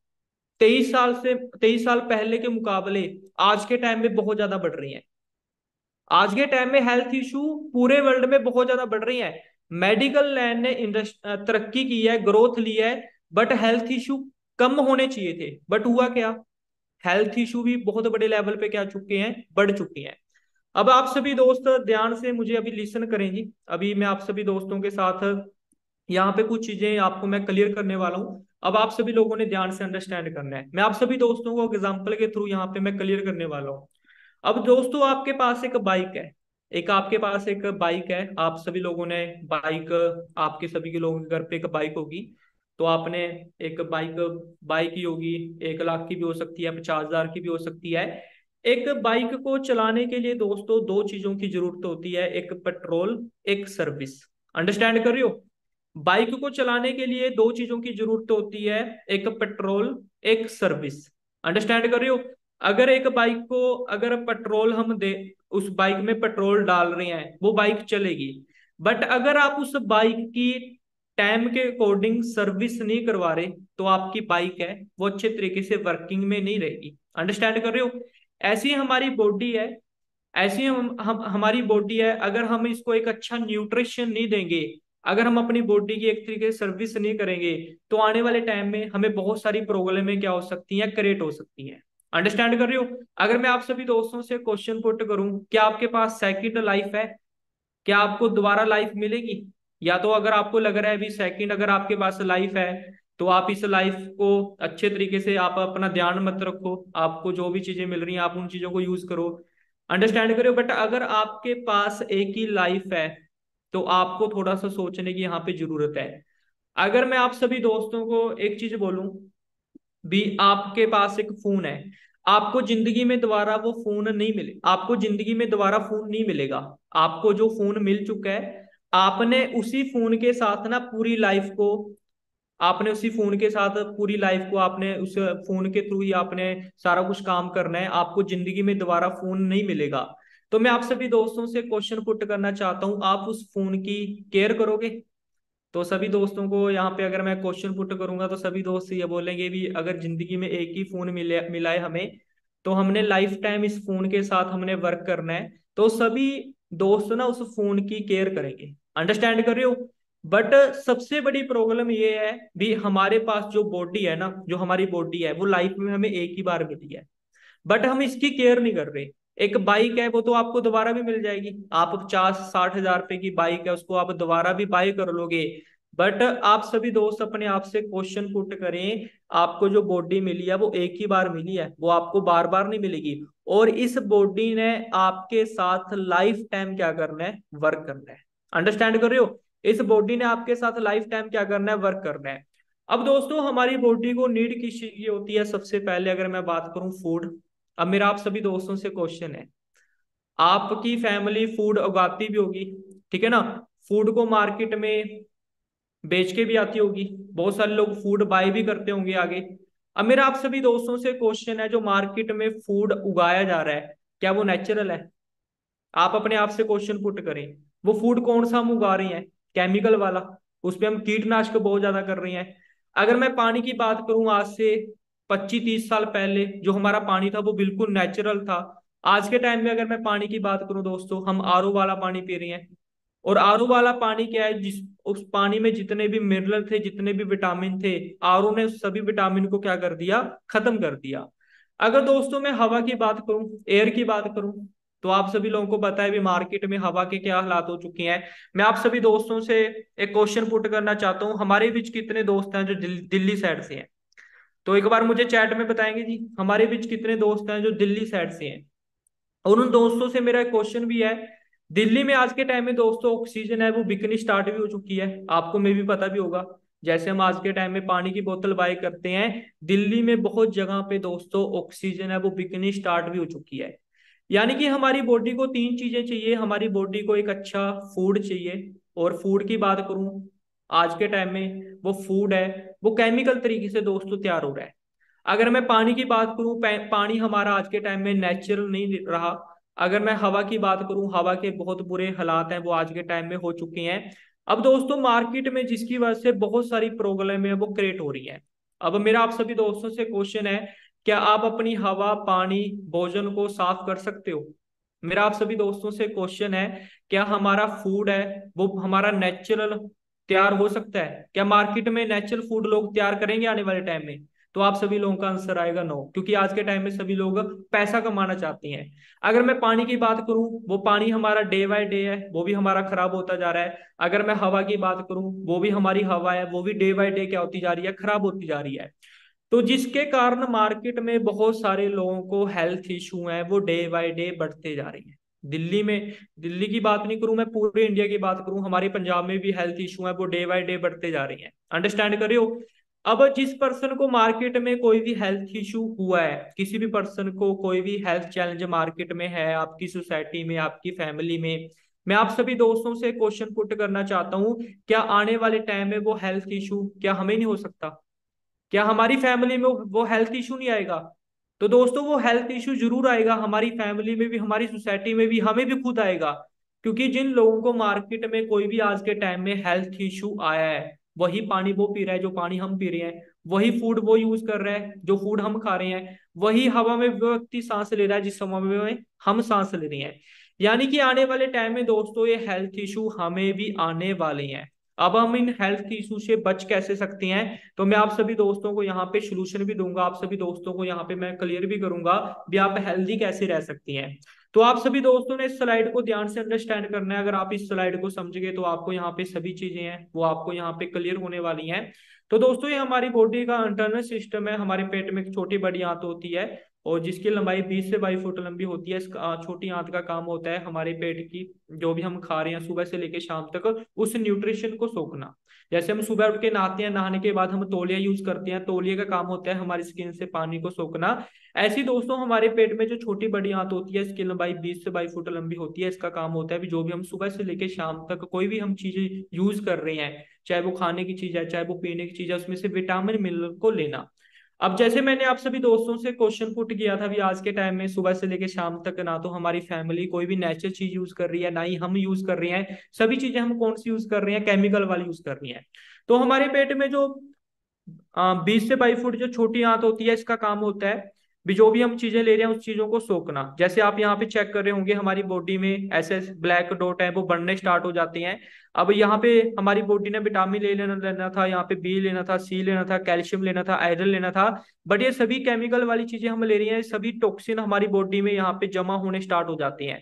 23 साल पहले के मुकाबले आज के टाइम में बहुत ज्यादा बढ़ रही हैं। आज के टाइम में हेल्थ इशू पूरे वर्ल्ड में बहुत ज्यादा बढ़ रही है। मेडिकल लैंड ने तरक्की की है, ग्रोथ ली है, बट हेल्थ इशू कम होने चाहिए थे। बट हुआ क्या, हेल्थ इशू भी बहुत बड़े लेवल पे क्या चुके हैं, बढ़ चुके हैं। अब आप सभी दोस्त ध्यान से मुझे अभी लिसन करेंगे। अभी मैं आप सभी दोस्तों के साथ यहाँ पे कुछ चीजें आपको मैं क्लियर करने वाला हूँ। अब आप सभी लोगों ने ध्यान से अंडरस्टैंड करना है, मैं आप सभी दोस्तों को एग्जांपल के थ्रू यहाँ पे मैं क्लियर करने वाला हूँ। अब दोस्तों आपके पास एक बाइक है, एक आपके पास एक बाइक है, आप सभी लोगों ने बाइक, आपके सभी के लोगों के घर पे एक बाइक होगी। तो आपने एक बाइक, बाइक ही होगी, 1 लाख की भी हो सकती है, 50,000 की भी हो सकती है। एक बाइक को चलाने के लिए दोस्तों दो चीजों की जरूरत होती है, एक पेट्रोल, एक सर्विस। अंडरस्टैंड कर रही हो? बाइक को चलाने के लिए दो चीजों की जरूरत होती है, एक पेट्रोल, एक सर्विस। अंडरस्टैंड कर रहे हो? अगर एक बाइक को अगर पेट्रोल हम दे, उस बाइक में पेट्रोल डाल रहे हैं, वो बाइक चलेगी। बट अगर आप उस बाइक की टाइम के अकॉर्डिंग सर्विस नहीं करवा रहे, तो आपकी बाइक है वो अच्छे तरीके से वर्किंग में नहीं रहेगी। अंडरस्टैंड कर रहे हो? ऐसी हमारी बॉडी है, ऐसी हम हमारी बॉडी है, अगर हम इसको एक अच्छा न्यूट्रिशन नहीं देंगे, अगर हम अपनी बॉडी की एक तरीके से सर्विस नहीं करेंगे, तो आने वाले टाइम में हमें बहुत सारी प्रॉब्लमें क्या हो सकती हैं, क्रिएट हो सकती हैं। अंडरस्टैंड कर रहे हो? अगर मैं आप सभी दोस्तों से क्वेश्चन पुट करूं, क्या आपके पास सेकंड लाइफ है? क्या आपको दोबारा लाइफ मिलेगी? या तो अगर आपको लग रहा है अभी सेकंड अगर आपके पास लाइफ है, तो आप इस लाइफ को अच्छे तरीके से आप अपना ध्यान मत रखो, आपको जो भी चीजें मिल रही हैं आप उन चीजों को यूज करो। अंडरस्टैंड करो। बट अगर आपके पास एक ही लाइफ है तो आपको थोड़ा सा सोचने की यहाँ पे जरूरत है। अगर मैं आप सभी दोस्तों को एक चीज बोलूं, भी आपके पास एक फोन है, आपको जिंदगी में दोबारा वो फोन नहीं मिले, आपको जिंदगी में दोबारा फोन नहीं मिलेगा। आपको जो फोन मिल चुका है, आपने उसी फोन के साथ ना पूरी लाइफ को, आपने उसी फोन के साथ पूरी लाइफ को, आपने उस फोन के थ्रू ही आपने सारा कुछ काम करना है। आपको जिंदगी में दोबारा फोन नहीं मिलेगा। तो मैं आप सभी दोस्तों से क्वेश्चन पुट करना चाहता हूं, आप उस फोन की केयर करोगे? तो सभी दोस्तों को यहाँ पे अगर मैं क्वेश्चन पुट करूंगा तो सभी दोस्त ये बोलेंगे भी अगर जिंदगी में एक ही फोन मिला है हमें, तो हमने लाइफ टाइम इस फोन के साथ हमने वर्क करना है। तो सभी दोस्त ना उस फोन की केयर करेंगे। अंडरस्टैंड कर रहे हो? बट सबसे बड़ी प्रॉब्लम ये है भी हमारे पास जो बॉडी है ना, जो हमारी बॉडी है वो लाइफ में हमें एक ही बार मिली है, बट हम इसकी केयर नहीं कर रहे। एक बाइक है वो तो आपको दोबारा भी मिल जाएगी, आप 50-60 हजार रुपए की बाइक है उसको आप दोबारा भी बाई कर लोगे। बट आप सभी दोस्त अपने आप से क्वेश्चन पुट करें, आपको जो बॉडी मिली है वो एक ही बार मिली है, वो आपको बार बार नहीं मिलेगी। और इस बॉडी ने आपके साथ लाइफ टाइम क्या करना है? वर्क करना है। अंडरस्टैंड कर रहे हो? इस बॉडी ने आपके साथ लाइफ टाइम क्या करना है? वर्क करना है। अब दोस्तों हमारी बॉडी को नीड किस चीज की होती है? सबसे पहले अगर मैं बात करूं, फूड। अब मेरा आप सभी दोस्तों से क्वेश्चन है, आपकी फैमिली फूड उगाती भी होगी, ठीक है ना? फूड को मार्केट में बेच के भी आती होगी, बहुत सारे लोग फूड बाय भी करते होंगे आगे। अब मेरा आप सभी दोस्तों से क्वेश्चन है, जो मार्केट में फूड उगाया जा रहा है क्या वो नेचुरल है? आप अपने आप से क्वेश्चन पुट करें, वो फूड कौन सा हम उगा रहे हैं? केमिकल वाला, उस पे हम कीटनाशक बहुत ज्यादा कर रहे हैं। अगर मैं पानी की बात करूं, आज से 25-30 साल पहले जो हमारा पानी था वो बिल्कुल नेचुरल था। आज के टाइम में अगर मैं पानी की बात करूं दोस्तों, हम आरओ वाला पानी पी रहे हैं। और आरओ वाला पानी क्या है, जिस उस पानी में जितने भी मिनरल थे, जितने भी विटामिन थे, आरओ ने उस सभी विटामिन को क्या कर दिया? खत्म कर दिया। अगर दोस्तों मैं हवा की बात करूं, एयर की बात करूं, तो आप सभी लोगों को पता है भी मार्केट में हवा के क्या हालात हो चुके हैं। मैं आप सभी दोस्तों से एक क्वेश्चन पुट करना चाहता हूँ, हमारे बीच कितने दोस्त हैं जो दिल्ली साइड से हैं? तो एक बार मुझे चैट में बताएंगे जी, हमारे बीच कितने दोस्त हैं जो दिल्ली साइड से हैं? और उन दोस्तों से मेरा एक क्वेश्चन भी है, दिल्ली में आज के टाइम में दोस्तों ऑक्सीजन है वो बिकनी स्टार्ट भी हो चुकी है, आपको में भी पता भी होगा। जैसे हम आज के टाइम में पानी की बोतल बाय करते हैं, दिल्ली में बहुत जगह पे दोस्तों ऑक्सीजन है वो बिकनी स्टार्ट भी हो चुकी है। यानी कि हमारी बॉडी को तीन चीजें चाहिए, हमारी बॉडी को एक अच्छा फूड चाहिए। और फूड की बात करूं, आज के टाइम में वो फूड है वो केमिकल तरीके से दोस्तों तैयार हो रहा है। अगर मैं पानी की बात करूं, पानी हमारा आज के टाइम में नेचुरल नहीं रहा। अगर मैं हवा की बात करूं, हवा के बहुत बुरे हालात हैं वो आज के टाइम में हो चुके हैं। अब दोस्तों मार्केट में जिसकी वजह से बहुत सारी प्रॉब्लम है वो क्रिएट हो रही है। अब मेरा आप सभी दोस्तों से क्वेश्चन है, क्या आप अपनी हवा, पानी, भोजन को साफ कर सकते हो? मेरा आप सभी दोस्तों से क्वेश्चन है, क्या हमारा फूड है वो हमारा नेचुरल तैयार हो सकता है? क्या मार्केट में नेचुरल फूड लोग तैयार करेंगे आने वाले टाइम में? तो आप सभी लोगों का आंसर आएगा नो, क्योंकि आज के टाइम में सभी लोग पैसा कमाना चाहते हैं। अगर मैं पानी की बात करूं, वो पानी हमारा डे बाय डे है वो भी हमारा खराब होता जा रहा है। अगर मैं हवा की बात करूं, वो भी हमारी हवा है वो भी डे बाय डे क्या होती जा रही है? खराब होती जा रही है। तो जिसके कारण मार्केट में बहुत सारे लोगों को हेल्थ इशू हैं वो डे बाय डे बढ़ते जा रही हैं। दिल्ली में, दिल्ली की बात नहीं करूं मैं, पूरे इंडिया की बात करूं, हमारे पंजाब में भी हेल्थ इशू है वो डे बाय डे बढ़ते जा रही हैं। अंडरस्टैंड कर रहे हो? अब जिस पर्सन को मार्केट में कोई भी हेल्थ इशू हुआ है, किसी भी पर्सन को कोई भी हेल्थ चैलेंज मार्केट में है, आपकी सोसाइटी में, आपकी फैमिली में, मैं आप सभी दोस्तों से क्वेश्चन पुट करना चाहता हूं, क्या आने वाले टाइम में वो हेल्थ इशू क्या हमें नहीं हो सकता? क्या हमारी फैमिली में वो हेल्थ इशू नहीं आएगा? तो दोस्तों वो हेल्थ इशू जरूर आएगा, हमारी फैमिली में भी, हमारी सोसाइटी में भी, हमें भी खुद आएगा। क्योंकि जिन लोगों को मार्केट में कोई भी आज के टाइम में हेल्थ इशू आया है, वही पानी वो पी रहा है जो पानी हम पी रहे हैं, वही फूड वो यूज कर रहा है जो फूड हम खा रहे हैं, वही हवा में वो व्यक्ति सांस ले रहा है जिस हवा में हम सांस ले रहे हैं। यानी कि आने वाले टाइम में दोस्तों ये हेल्थ इशू हमें भी आने वाले हैं। अब हम इन हेल्थ इशू से बच कैसे सकते हैं? तो मैं आप सभी दोस्तों को यहाँ पे सोल्यूशन भी दूंगा, आप सभी दोस्तों को यहाँ पे मैं क्लियर भी करूंगा भी आप हेल्दी कैसे रह सकती हैं। तो आप सभी दोस्तों ने इस स्लाइड को ध्यान से अंडरस्टैंड करना है। अगर आप इस स्लाइड को समझ गए तो आपको यहाँ पे सभी चीजें हैं वो आपको यहाँ पे क्लियर होने वाली हैं। तो दोस्तों ये हमारी बॉडी का इंटरनल सिस्टम है। हमारे पेट में एक छोटी बड़ी आंत होती है और जिसकी लंबाई 20 से 22 फुट लंबी होती है। इस छोटी आंत का काम होता है हमारे पेट की जो भी हम खा रहे हैं सुबह से लेकर शाम तक उस न्यूट्रिशन को सोखना। जैसे हम सुबह उठ के नहाते हैं, नहाने के बाद हम तौलिया यूज करते हैं, तौलिया का काम होता है हमारी स्किन से पानी को सोखना। ऐसे ही दोस्तों हमारे पेट में जो छोटी बड़ी आंत होती है इसकी लंबाई 20 से 22 फुट लंबी होती है। इसका काम होता है भी जो भी हम सुबह से लेकर शाम तक कोई भी हम चीजें यूज कर रहे हैं, चाहे वो खाने की चीज है चाहे वो पीने की चीज है, उसमें से विटामिन मिनरल को लेना। अब जैसे मैंने आप सभी दोस्तों से क्वेश्चन पुट किया था भी आज के टाइम में सुबह से लेकर शाम तक ना तो हमारी फैमिली कोई भी नेचुरल चीज यूज कर रही है ना ही हम यूज कर रहे हैं। सभी चीजें हम कौन सी यूज कर रहे हैं, केमिकल वाली यूज कर रही हैं। तो हमारे पेट में जो 20 से 22 फुट जो छोटी आंत होती है इसका काम होता है भी जो भी हम चीजें ले रहे हैं उस चीजों को सोखना। जैसे आप यहाँ पे चेक कर रहे होंगे हमारी बॉडी में ऐसे ब्लैक डॉट है वो बढ़ने स्टार्ट हो जाते हैं। अब यहाँ पे हमारी बॉडी ने विटामिन लेना था, यहाँ पे बी लेना था, सी लेना था, कैल्शियम लेना था, आयरन लेना था। बट ये सभी केमिकल वाली चीजें हम ले रही हैं, सभी टॉक्सिन हमारी बॉडी में यहाँ पे जमा होने स्टार्ट हो जाते हैं,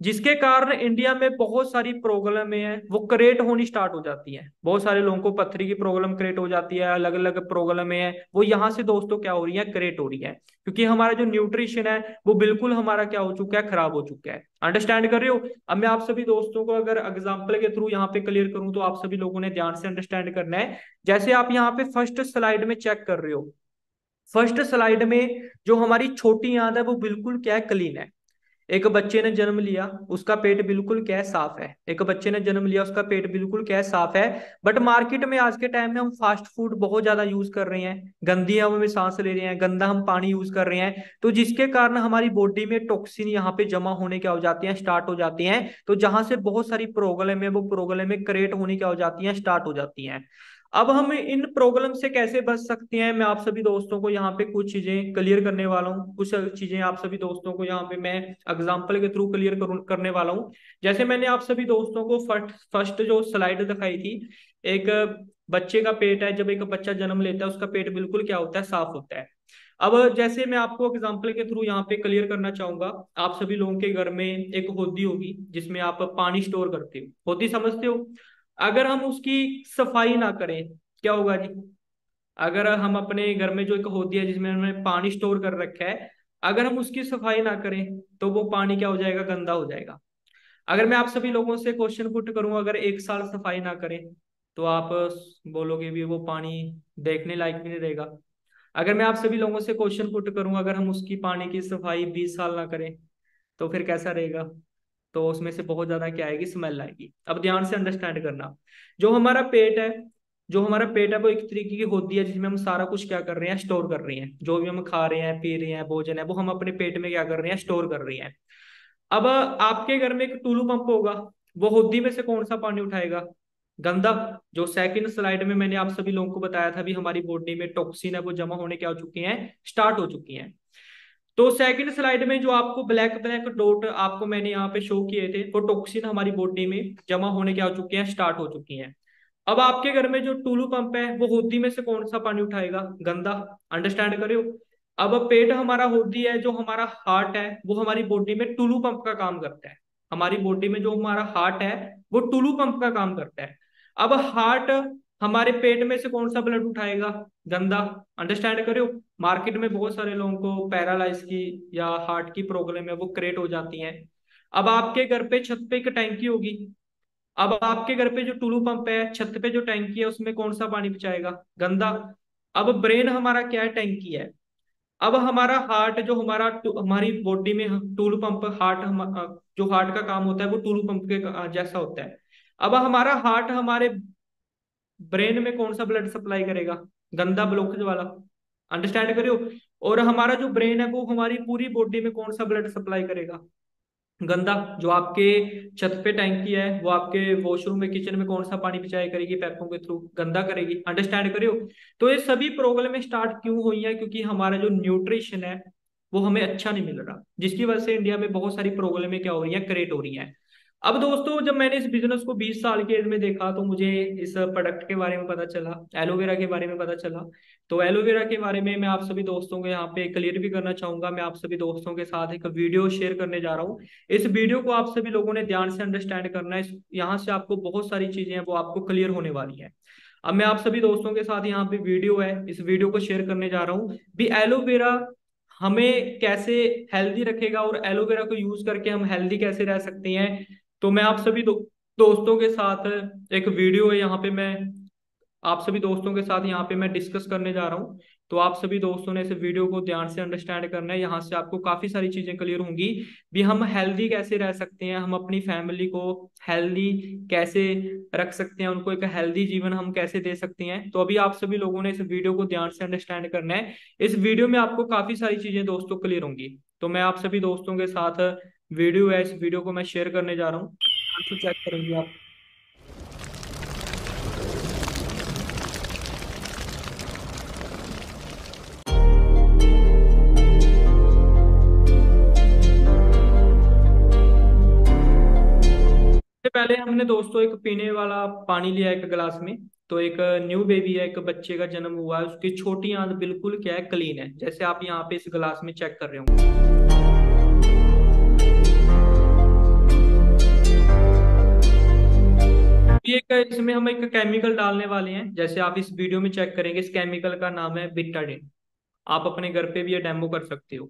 जिसके कारण इंडिया में बहुत सारी प्रॉब्लम है वो क्रिएट होनी स्टार्ट हो जाती है। बहुत सारे लोगों को पथरी की प्रॉब्लम क्रिएट हो जाती है, अलग अलग प्रॉब्लम है वो यहाँ से दोस्तों क्या हो रही है, क्रिएट हो रही है। क्योंकि हमारा जो न्यूट्रिशन है वो बिल्कुल हमारा क्या हो चुका है, खराब हो चुका है। अंडरस्टैंड कर रहे हो। अब मैं आप सभी दोस्तों को अगर एग्जाम्पल के थ्रू यहाँ पे क्लियर करूँ तो आप सभी लोगों ने ध्यान से अंडरस्टैंड करना है। जैसे आप यहाँ पे फर्स्ट स्लाइड में चेक कर रहे हो, फर्स्ट स्लाइड में जो हमारी छोटी आंत है वो बिल्कुल क्या है, क्लीन है। एक बच्चे ने जन्म लिया उसका पेट बिल्कुल क्या है, साफ है। एक बच्चे ने जन्म लिया उसका पेट बिल्कुल क्या है, साफ है। बट मार्केट में आज के टाइम में हम फास्ट फूड बहुत ज्यादा यूज कर रहे हैं, गंदी हवा में सांस ले रहे हैं, गंदा हम पानी यूज कर रहे हैं, तो जिसके कारण हमारी बॉडी में टॉक्सिन यहाँ पे जमा होने क्या हो जाती हैं, स्टार्ट हो जाती हैं। तो जहां से बहुत सारी प्रॉब्लम है वो प्रॉब्लम में क्रिएट होनी क्या हो जाती है, स्टार्ट हो जाती हैं। अब हम इन प्रॉब्लम से कैसे बच सकते हैं, मैं आप सभी दोस्तों को यहाँ पे कुछ चीजें क्लियर करने वाला हूँ। कुछ चीजें आप सभी दोस्तों को यहाँ पे मैं एग्जांपल के थ्रू क्लियर करने वाला हूँ। जैसे मैंने आप सभी दोस्तों को फर्स्ट जो स्लाइड दिखाई थी, एक बच्चे का पेट है, जब एक बच्चा जन्म लेता है उसका पेट बिल्कुल क्या होता है, साफ होता है। अब जैसे मैं आपको एग्जांपल के थ्रू यहाँ पे क्लियर करना चाहूंगा, आप सभी लोगों के घर में एक होदी होगी जिसमें आप पानी स्टोर करते हो, होदी समझते हो। अगर हम उसकी सफाई ना करें क्या होगा जी, अगर हम अपने घर में जो एक होती है जिसमें हमने पानी स्टोर कर रखा है, अगर हम उसकी सफाई ना करें तो वो पानी क्या हो जाएगा, गंदा हो जाएगा। अगर मैं आप सभी लोगों से क्वेश्चन पुट करूं, अगर एक साल सफाई ना करें तो आप बोलोगे भी वो पानी देखने लायक भी नहीं रहेगा। अगर मैं आप सभी लोगों से क्वेश्चन पुट करूं, अगर हम उसकी पानी की सफाई 20 साल ना करें तो फिर कैसा रहेगा, तो उसमें से बहुत ज्यादा क्या आएगी, स्मेल आएगी। अब ध्यान से अंडरस्टैंड करना, जो हमारा पेट है, जो हमारा पेट है वो एक तरीके की होती है जिसमें हम सारा कुछ क्या कर रहे हैं, स्टोर कर रहे हैं। जो भी हम खा रहे हैं, पी रहे हैं, भोजन है, वो हम अपने पेट में क्या कर रहे हैं, स्टोर कर रहे हैं। अब आपके घर में एक टुल्लू पंप होगा, वो होदी में से कौन सा पानी उठाएगा, गंदा। जो सेकंड स्लाइड में मैंने आप सभी लोगों को बताया था भी हमारी बॉडी में टॉक्सिन है वो जमा होने क्या हो चुके हैं, स्टार्ट हो चुकी हैं। तो सेकंड स्लाइड में जो आपको ब्लैक ब्लैक डॉट आपको मैंने यहाँ पे शो किए थे वो टॉक्सिन हमारी बॉडी में जमा होने क्या हो चुके हैं, स्टार्ट हो चुकी हैं। अब आपके घर में जो टुल्लू पंप है वो होदी में से कौन सा पानी उठाएगा, गंदा। अंडरस्टैंड करियो। अब पेट हमारा होदी है, जो हमारा हार्ट है वो हमारी बॉडी में टुल्लू पंप का काम करता है। हमारी बॉडी में जो हमारा हार्ट है वो टुल्लू पंप का काम करता है। अब हार्ट हमारे पेट में से कौन सा ब्लड उठाएगा, गंदा। अंडरस्टैंड करियो। मार्केट में बहुत सारे लोगों को पैरालाइज की या हार्ट की प्रॉब्लम है वो क्रिएट हो जाती है। अब आपके घर पे छत पे एक टैंकी होगी, अब आपके घर पे जो टुल्लू पंप है, छत पे जो टैंकी है, उसमें कौन सा पानी बचाएगा, गंदा। अब ब्रेन हमारा क्या है, टैंकी है। अब हमारा हार्ट जो हमारी बॉडी में टूल पंप, जो हार्ट का काम होता है वो टूल पंप के जैसा होता है। अब हमारा हार्ट हमारे ब्रेन में कौन सा ब्लड सप्लाई करेगा, गंदा, ब्लॉकेज वाला। अंडरस्टैंड करियो। और हमारा जो ब्रेन है वो हमारी पूरी बॉडी में कौन सा ब्लड सप्लाई करेगा, गंदा। जो आपके छत पे टैंकी है वो आपके वॉशरूम में, किचन में कौन सा पानी पिचाई करेगी, पैपों के थ्रू, गंदा करेगी। अंडरस्टैंड करियो। तो ये सभी प्रॉब्लम स्टार्ट क्यों हुई है, क्योंकि हमारा जो न्यूट्रिशन है वो हमें अच्छा नहीं मिल रहा, जिसकी वजह से इंडिया में बहुत सारी प्रॉब्लमें क्या हो रही है, क्रिएट हो रही हैं। अब दोस्तों जब मैंने इस बिजनेस को 20 साल की एज में देखा तो मुझे इस प्रोडक्ट के बारे में पता चला, एलोवेरा के बारे में पता चला। तो एलोवेरा के बारे में मैं आप सभी दोस्तों को यहाँ पे क्लियर भी करना चाहूंगा। मैं आप सभी दोस्तों के साथ एक वीडियो शेयर करने जा रहा हूँ। इस वीडियो को आप सभी लोगों ने ध्यान से अंडरस्टैंड करना है। यहाँ से आपको बहुत सारी चीजें हैं वो आपको क्लियर होने वाली है। अब मैं आप सभी दोस्तों के साथ यहाँ पे वीडियो है, इस वीडियो को शेयर करने जा रहा हूँ भी एलोवेरा हमें कैसे हेल्दी रखेगा और एलोवेरा को यूज करके हम हेल्दी कैसे रह सकते हैं। तो मैं आप सभी दोस्तों के साथ एक वीडियो है यहाँ पे मैं आप सभी दोस्तों के साथ यहाँ पे मैं डिस्कस करने जा रहा हूँ। तो आप सभी दोस्तों ने इस वीडियो को ध्यान से अंडरस्टैंड करना है। यहाँ से आपको काफी सारी चीजें क्लियर होंगी भी हम हेल्दी कैसे रह सकते हैं, हम अपनी फैमिली को हेल्दी कैसे रख सकते हैं, उनको एक हेल्दी जीवन हम कैसे दे सकते हैं। तो अभी आप सभी लोगों ने इस वीडियो को ध्यान से अंडरस्टैंड करना है। इस वीडियो में आपको काफी सारी चीजें दोस्तों क्लियर होंगी। तो मैं आप सभी दोस्तों के साथ वीडियो है, इस वीडियो को मैं शेयर करने जा रहा हूँ, चेक करेंगे आप। सबसे पहले हमने दोस्तों एक पीने वाला पानी लिया एक गिलास में। तो एक न्यू बेबी है, एक बच्चे का जन्म हुआ है, उसकी छोटी आंत बिल्कुल क्या है, क्लीन है, जैसे आप यहाँ पे इस गिलास में चेक कर रहे हो। ये एक इसमें हम एक केमिकल डालने वाले हैं, जैसे आप इस वीडियो में चेक करेंगे। इस केमिकल का नाम है बिटाडिन। आप अपने घर पे भी ये डेमो कर सकते हो।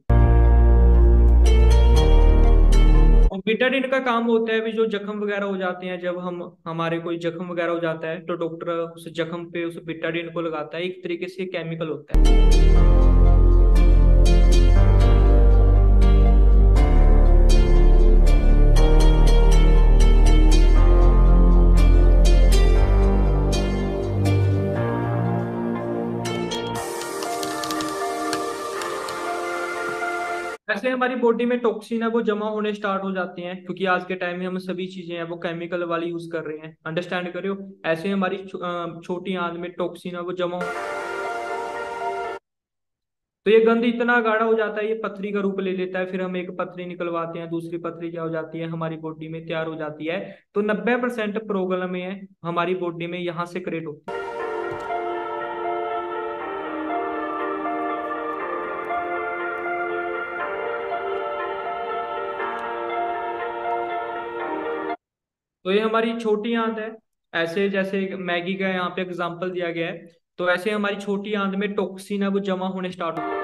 और बीटाडिन का काम होता है भी जो जख्म वगैरह हो जाते हैं, जब हम हमारे कोई जख्म वगैरह हो जाता है तो डॉक्टर उस जख्म पे उस बीटाडिन को लगाता है। एक तरीके से केमिकल होता है। ऐसे हमारी बॉडी में टॉक्सिन है वो जमा होने स्टार्ट हो जाते हैं, क्योंकि आज के टाइम में हम सभी चीजें हैं वो केमिकल वाली यूज कर रहे हैं। अंडरस्टैंड करियो। ऐसे हमारी छोटी आंत में टॉक्सिन है वो जमा तो ये गंद इतना गाढ़ा हो जाता है, ये पथरी का रूप ले लेता है। फिर हम एक पथरी निकलवाते हैं, दूसरी पथरी क्या हो जाती है, हमारी बॉडी में तैयार हो जाती है। तो 90% प्रॉब्लम है हमारी बॉडी में यहाँ से क्रिएट होती है। तो ये हमारी छोटी आंत है। ऐसे जैसे मैगी का यहाँ पे एग्जांपल दिया गया है, तो ऐसे हमारी छोटी आंत में टॉक्सिन है वो जमा होने स्टार्ट होता है।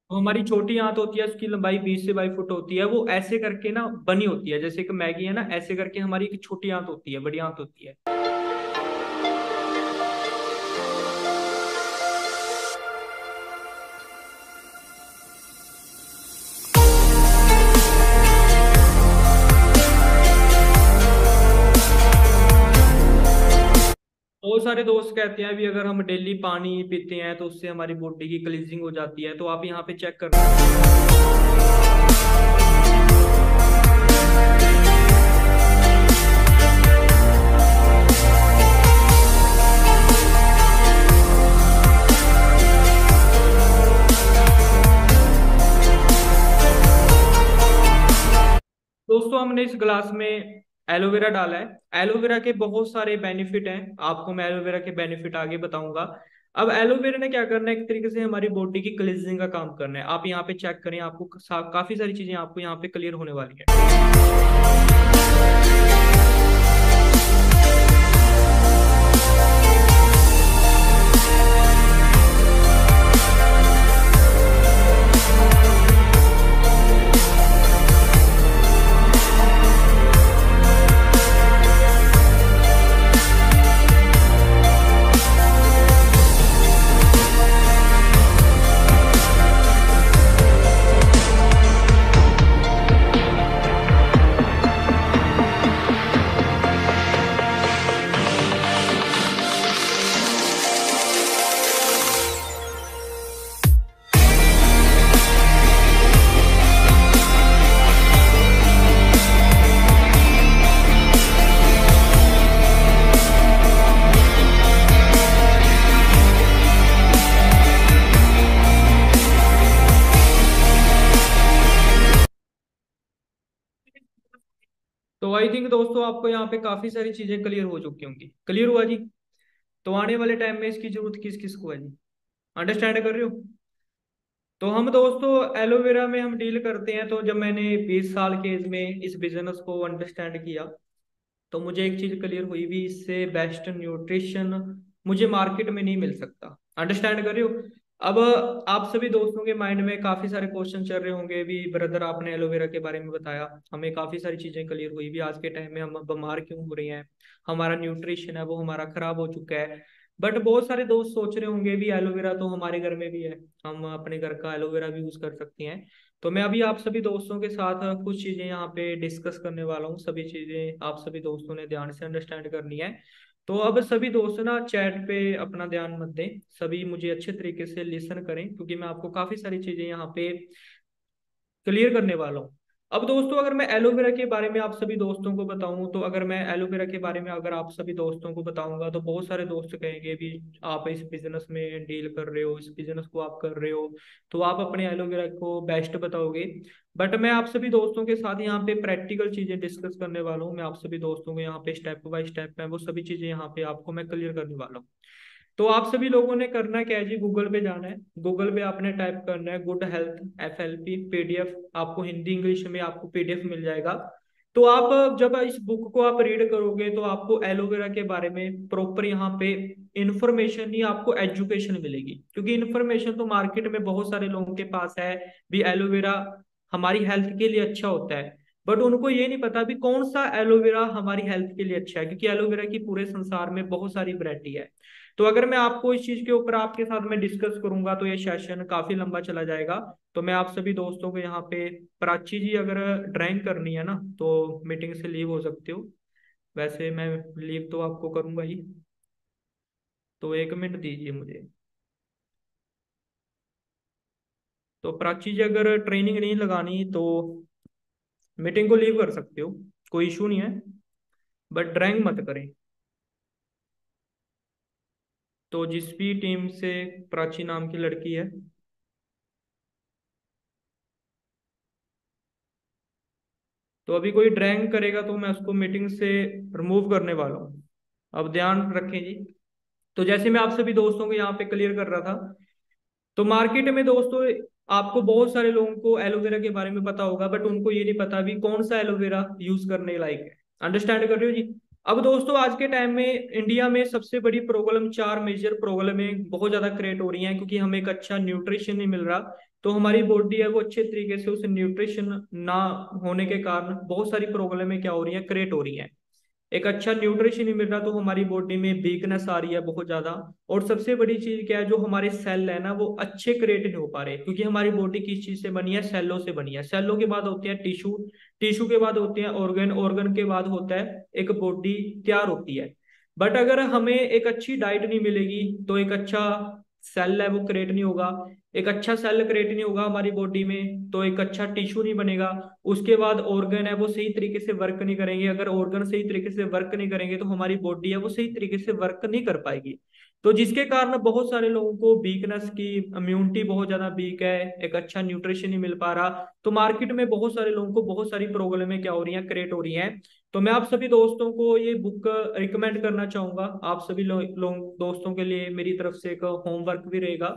तो हमारी छोटी आंत होती है, उसकी लंबाई 20 से 22 फुट होती है। वो ऐसे करके ना बनी होती है, जैसे कि मैगी है ना, ऐसे करके हमारी एक छोटी आंत होती है, बड़ी आंत होती है। बहुत सारे दोस्त कहते हैं भी अगर हम डेली पानी पीते हैं तो उससे हमारी बॉडी की क्लींजिंग हो जाती है। तो आप यहाँ पे चेक कर दोस्तों, हमने इस ग्लास में एलोवेरा डाला है। एलोवेरा के बहुत सारे बेनिफिट हैं, आपको मैं एलोवेरा के बेनिफिट आगे बताऊंगा। अब एलोवेरा ने क्या करना है, एक तरीके से हमारी बॉडी की क्लींजिंग का काम करना है। आप यहाँ पे चेक करें, आपको काफी सारी चीजें आपको यहाँ पे क्लियर होने वाली है। तो आई थिंक दोस्तों आपको यहाँ पे काफी सारी चीजें क्लियर हो चुकी होंगी। क्लियर हुआ जी? तो आने वाले टाइम में इसकी जरूरत किस किस को है जी? अंडरस्टैंड कर रहे हो? तो हम दोस्तों एलोवेरा में हम डील करते हैं। तो जब मैंने 20 साल के एज में इस बिजनेस को अंडरस्टैंड किया, तो मुझे एक चीज क्लियर हुई भी, इससे बेस्ट न्यूट्रिशन मुझे मार्केट में नहीं मिल सकता। अंडरस्टैंड कर रहे हो? अब आप सभी दोस्तों के माइंड में काफी सारे क्वेश्चन चल रहे होंगे भी, ब्रदर आपने एलोवेरा के बारे में बताया, हमें काफी सारी चीजें क्लियर हुई भी, आज के टाइम में हम बीमार क्यों हो रहे हैं, हमारा न्यूट्रिशन है वो हमारा खराब हो चुका है। बट बहुत सारे दोस्त सोच रहे होंगे भी एलोवेरा तो हमारे घर में भी है, हम अपने घर का एलोवेरा भी यूज कर सकते हैं। तो मैं अभी आप सभी दोस्तों के साथ कुछ चीजें यहाँ पे डिस्कस करने वाला हूँ। सभी चीजें आप सभी दोस्तों ने ध्यान से अंडरस्टैंड करनी है। तो अब सभी दोस्त ना चैट पे अपना ध्यान मत दें, सभी मुझे अच्छे तरीके से लिसन करें, क्योंकि मैं आपको काफी सारी चीजें यहाँ पे क्लियर करने वाला हूँ। अब दोस्तों अगर मैं एलोवेरा के बारे में आप सभी दोस्तों को बताऊं, तो अगर मैं एलोवेरा के बारे में अगर आप सभी दोस्तों को बताऊंगा, तो बहुत सारे दोस्त कहेंगे भी आप इस बिजनेस में डील कर रहे हो, इस बिजनेस को आप कर रहे हो, तो आप अपने एलोवेरा को बेस्ट बताओगे। बट मैं आप सभी दोस्तों के साथ यहाँ पे प्रैक्टिकल चीजें डिस्कस करने वाला हूँ। मैं आप सभी दोस्तों को यहाँ पे स्टेप बाय स्टेप है वो सभी चीजें यहाँ पे आपको मैं क्लियर करने वाला हूँ। तो आप सभी लोगों ने करना क्या है जी, गूगल पे जाना है। गूगल पे आपने टाइप करना है गुड हेल्थ FLP PDF, आपको हिंदी इंग्लिश में आपको PDF मिल जाएगा। तो आप जब इस बुक को आप रीड करोगे, तो आपको एलोवेरा के बारे में प्रॉपर यहाँ पे इंफॉर्मेशन ही आपको एजुकेशन मिलेगी, क्योंकि इंफॉर्मेशन तो मार्केट में बहुत सारे लोगों के पास है भी, एलोवेरा हमारी हेल्थ के लिए अच्छा होता है। बट उनको ये नहीं पता भी कौन सा एलोवेरा हमारी हेल्थ के लिए अच्छा है, क्योंकि एलोवेरा की पूरे संसार में बहुत सारी वैरायटी है। तो अगर मैं आपको इस चीज के ऊपर आपके साथ में डिस्कस करूंगा, तो ये सेशन काफी लंबा चला जाएगा। तो मैं आप सभी दोस्तों को यहाँ पे, प्राची जी अगर ड्राइंग करनी है ना, तो मीटिंग से लीव हो सकते हो। वैसे मैं लीव तो आपको करूंगा ही। तो 1 मिनट दीजिए मुझे। तो प्राची जी अगर ट्रेनिंग नहीं लगानी, तो मीटिंग को लीव कर सकते हो, कोई इशू नहीं है, बट ड्राइंग मत करें। तो जिस भी टीम से प्राची नाम की लड़की है, तो अभी कोई ड्राइंग करेगा तो मैं उसको मीटिंग से रिमूव करने वाला हूँ। अब ध्यान रखें जी। तो जैसे मैं आप सभी दोस्तों को यहाँ पे क्लियर कर रहा था, तो मार्केट में दोस्तों आपको बहुत सारे लोगों को एलोवेरा के बारे में पता होगा, बट उनको ये नहीं पता भी कौन सा एलोवेरा यूज करने लायक है। अंडरस्टैंड कर रहे हो जी? अब दोस्तों आज के टाइम में इंडिया में सबसे बड़ी प्रॉब्लम, चार मेजर प्रॉब्लमें बहुत ज्यादा क्रिएट हो रही हैं, क्योंकि हमें एक अच्छा न्यूट्रिशन नहीं मिल रहा। तो हमारी बॉडी है वो अच्छे तरीके से उस न्यूट्रिशन ना होने के कारण बहुत सारी प्रॉब्लमें क्या हो रही हैं, क्रिएट हो रही हैं। एक अच्छा न्यूट्रिशन नहीं मिल रहा, तो हमारी बॉडी में वीकनेस आ रही है बहुत ज्यादा। और सबसे बड़ी चीज क्या है, जो हमारे सेल है ना वो अच्छे क्रिएट नहीं हो पा रहे, क्योंकि हमारी बॉडी किस चीज से बनी है, सेलों से बनी है। सेलों के बाद होते हैं टिश्यू, टिश्यू के बाद होते हैं ऑर्गन, ऑर्गन के बाद होता है एक बॉडी तैयार होती है। बट अगर हमें एक अच्छी डाइट नहीं मिलेगी, तो एक अच्छा सेल है वो क्रिएट नहीं होगा। एक अच्छा सेल क्रिएट नहीं होगा हमारी बॉडी में, तो एक अच्छा टिश्यू नहीं बनेगा। उसके बाद ऑर्गन है वो सही तरीके से वर्क नहीं करेंगे। अगर ऑर्गन सही तरीके से वर्क नहीं करेंगे, तो हमारी बॉडी है वो सही तरीके से वर्क नहीं कर पाएगी। तो जिसके कारण बहुत सारे लोगों को वीकनेस की, इम्यूनिटी बहुत ज्यादा वीक है, एक अच्छा न्यूट्रिशन नहीं मिल पा रहा। तो मार्केट में बहुत सारे लोगों को बहुत सारी प्रॉब्लमें क्या हो रही हैं, क्रिएट हो रही हैं। तो मैं आप सभी दोस्तों को ये बुक रिकमेंड करना चाहूंगा। आप सभी लोग दोस्तों के लिए मेरी तरफ से एक होमवर्क भी रहेगा।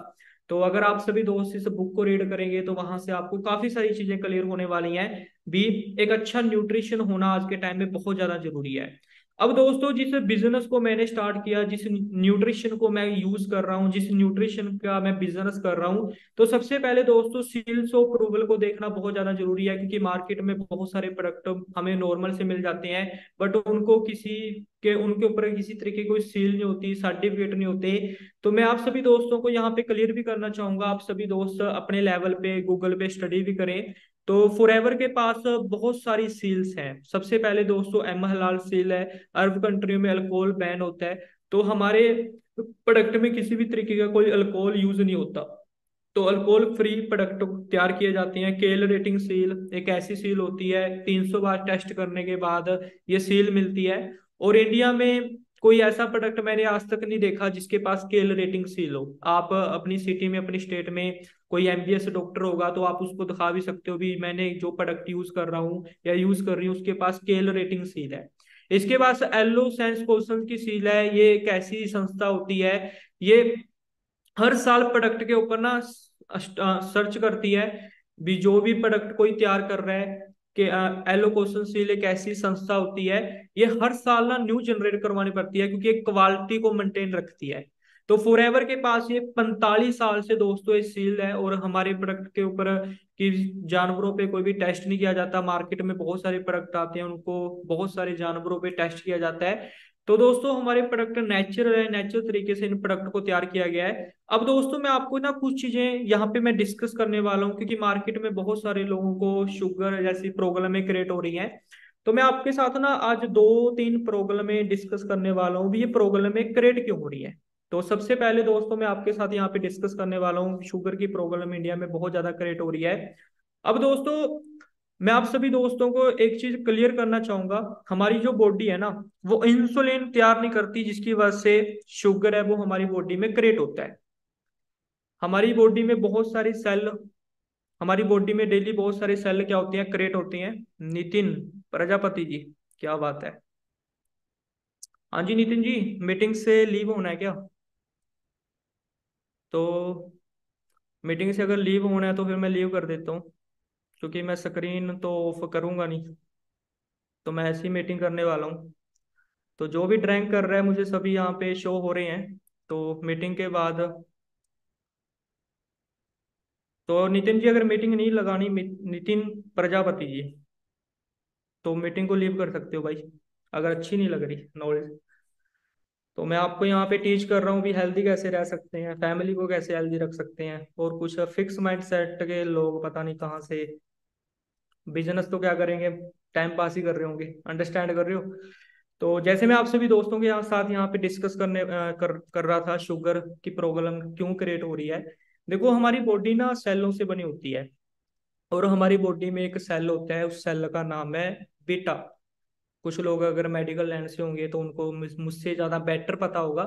तो अगर आप सभी दोस्त इस बुक को रीड करेंगे, तो वहां से आपको काफी सारी चीजें क्लियर होने वाली हैं भी। एक अच्छा न्यूट्रिशन होना आज के टाइम में बहुत ज्यादा जरूरी है। अब दोस्तों जिस बिजनेस को मैंने स्टार्ट किया, जिस न्यूट्रिशन को मैं यूज कर रहा हूँ, जिस न्यूट्रिशन का मैं बिजनेस कर रहा हूँ, तो सबसे पहले दोस्तों सील्स ऑफ अप्रूवल को देखना बहुत ज्यादा जरूरी है, क्योंकि मार्केट में बहुत सारे प्रोडक्ट हमें नॉर्मल से मिल जाते हैं, बट उनको किसी के, उनके ऊपर किसी तरीके की कोई सील नहीं होती, सर्टिफिकेट नहीं होते। तो मैं आप सभी दोस्तों को यहाँ पे क्लियर भी करना चाहूंगा, आप सभी दोस्त अपने लेवल पे गूगल पे स्टडी भी करें। तो फॉरएवर के पास बहुत सारी सील्स हैं। सबसे पहले दोस्तों एम हलाल सील है, अरब कंट्रियों में अल्कोहल बैन होता है, तो हमारे प्रोडक्ट में किसी भी तरीके का कोई अल्कोहल यूज नहीं होता। तो अल्कोहल फ्री प्रोडक्ट तैयार किए जाते हैं। केल रेटिंग सील एक ऐसी सील होती है, 300 बार टेस्ट करने के बाद ये सील मिलती है। और इंडिया में कोई ऐसा प्रोडक्ट मैंने आज तक नहीं देखा जिसके पास केल रेटिंग सील हो। आप अपनी सिटी में, अपनी स्टेट में कोई एमबीएस डॉक्टर होगा तो आप उसको दिखा भी सकते हो भी मैंने जो प्रोडक्ट यूज कर रहा हूँ या यूज कर रही हूँ उसके पास स्केल रेटिंग सील है। इसके पास एलो सेंस क्वेश्चन की सील है। ये एक ऐसी संस्था होती है, ये हर साल प्रोडक्ट के ऊपर ना सर्च करती है भी जो भी प्रोडक्ट कोई तैयार कर रहा है कि एलो क्वेश्चन सील एक ऐसी संस्था होती है, ये हर साल ना न्यू जनरेट करवानी पड़ती है क्योंकि एक क्वालिटी को मेंटेन रखती है। तो फॉरएवर के पास ये 45 साल से दोस्तों ये सील है, और हमारे प्रोडक्ट के ऊपर कि जानवरों पे कोई भी टेस्ट नहीं किया जाता। मार्केट में बहुत सारे प्रोडक्ट आते हैं, उनको बहुत सारे जानवरों पे टेस्ट किया जाता है। तो दोस्तों हमारे प्रोडक्ट नेचुरल है, नेचुरल तरीके से इन प्रोडक्ट को तैयार किया गया है। अब दोस्तों मैं आपको ना कुछ चीजें यहाँ पे मैं डिस्कस करने वाला हूँ, क्योंकि मार्केट में बहुत सारे लोगों को शुगर जैसी प्रॉब्लमें क्रिएट हो रही हैं। तो मैं आपके साथ ना आज 2-3 प्रॉब्लमें डिस्कस करने वाला हूँ भी ये प्रॉब्लमें क्रिएट क्यों हो रही है। तो सबसे पहले दोस्तों मैं आपके साथ यहाँ पे डिस्कस करने वाला हूँ शुगर की प्रॉब्लम इंडिया में बहुत ज्यादा क्रिएट हो रही है। अब दोस्तों मैं आप सभी दोस्तों को एक चीज क्लियर करना चाहूंगा, हमारी जो बॉडी है ना वो इंसुलिन तैयार नहीं करती, जिसकी वजह से शुगर है वो हमारी बॉडी में क्रिएट होता है। हमारी बॉडी में बहुत सारी सेल, हमारी बॉडी में डेली बहुत सारे सेल क्या होती हैं, क्रिएट होती हैं। नितिन प्रजापति जी, क्या बात है। हाँ जी नितिन जी, मीटिंग से लीव होना है क्या? तो मीटिंग से अगर लीव होना है तो फिर मैं लीव कर देता हूँ, क्योंकि मैं स्क्रीन तो ऑफ करूंगा नहीं, तो मैं ऐसी मीटिंग करने वाला हूँ। तो जो भी ड्रैंक कर रहा है मुझे सभी यहाँ पे शो हो रहे हैं। तो मीटिंग के बाद, तो नितिन जी अगर मीटिंग नहीं लगानी, नितिन प्रजापति जी, तो मीटिंग को लीव कर सकते हो भाई, अगर अच्छी नहीं लग रही नॉलेज। तो मैं आपको यहाँ पे टीच कर रहा हूँ भी हेल्दी कैसे रह सकते हैं, फैमिली को कैसे हेल्दी रख सकते हैं, और कुछ फिक्स माइंड सेट के लोग पता नहीं कहाँ से बिजनेस तो क्या करेंगे, टाइम पास ही कर रहे होंगे। अंडरस्टैंड कर रहे हो? तो जैसे मैं आपसे भी दोस्तों के साथ यहाँ पे डिस्कस कर रहा था शुगर की प्रॉब्लम क्यों क्रिएट हो रही है। देखो हमारी बॉडी ना सेलों से बनी होती है, और हमारी बॉडी में एक सेल होता है, उस सेल का नाम है बीटा। कुछ लोग अगर मेडिकल लाइन से होंगे तो उनको मुझसे ज़्यादा बेटर पता होगा।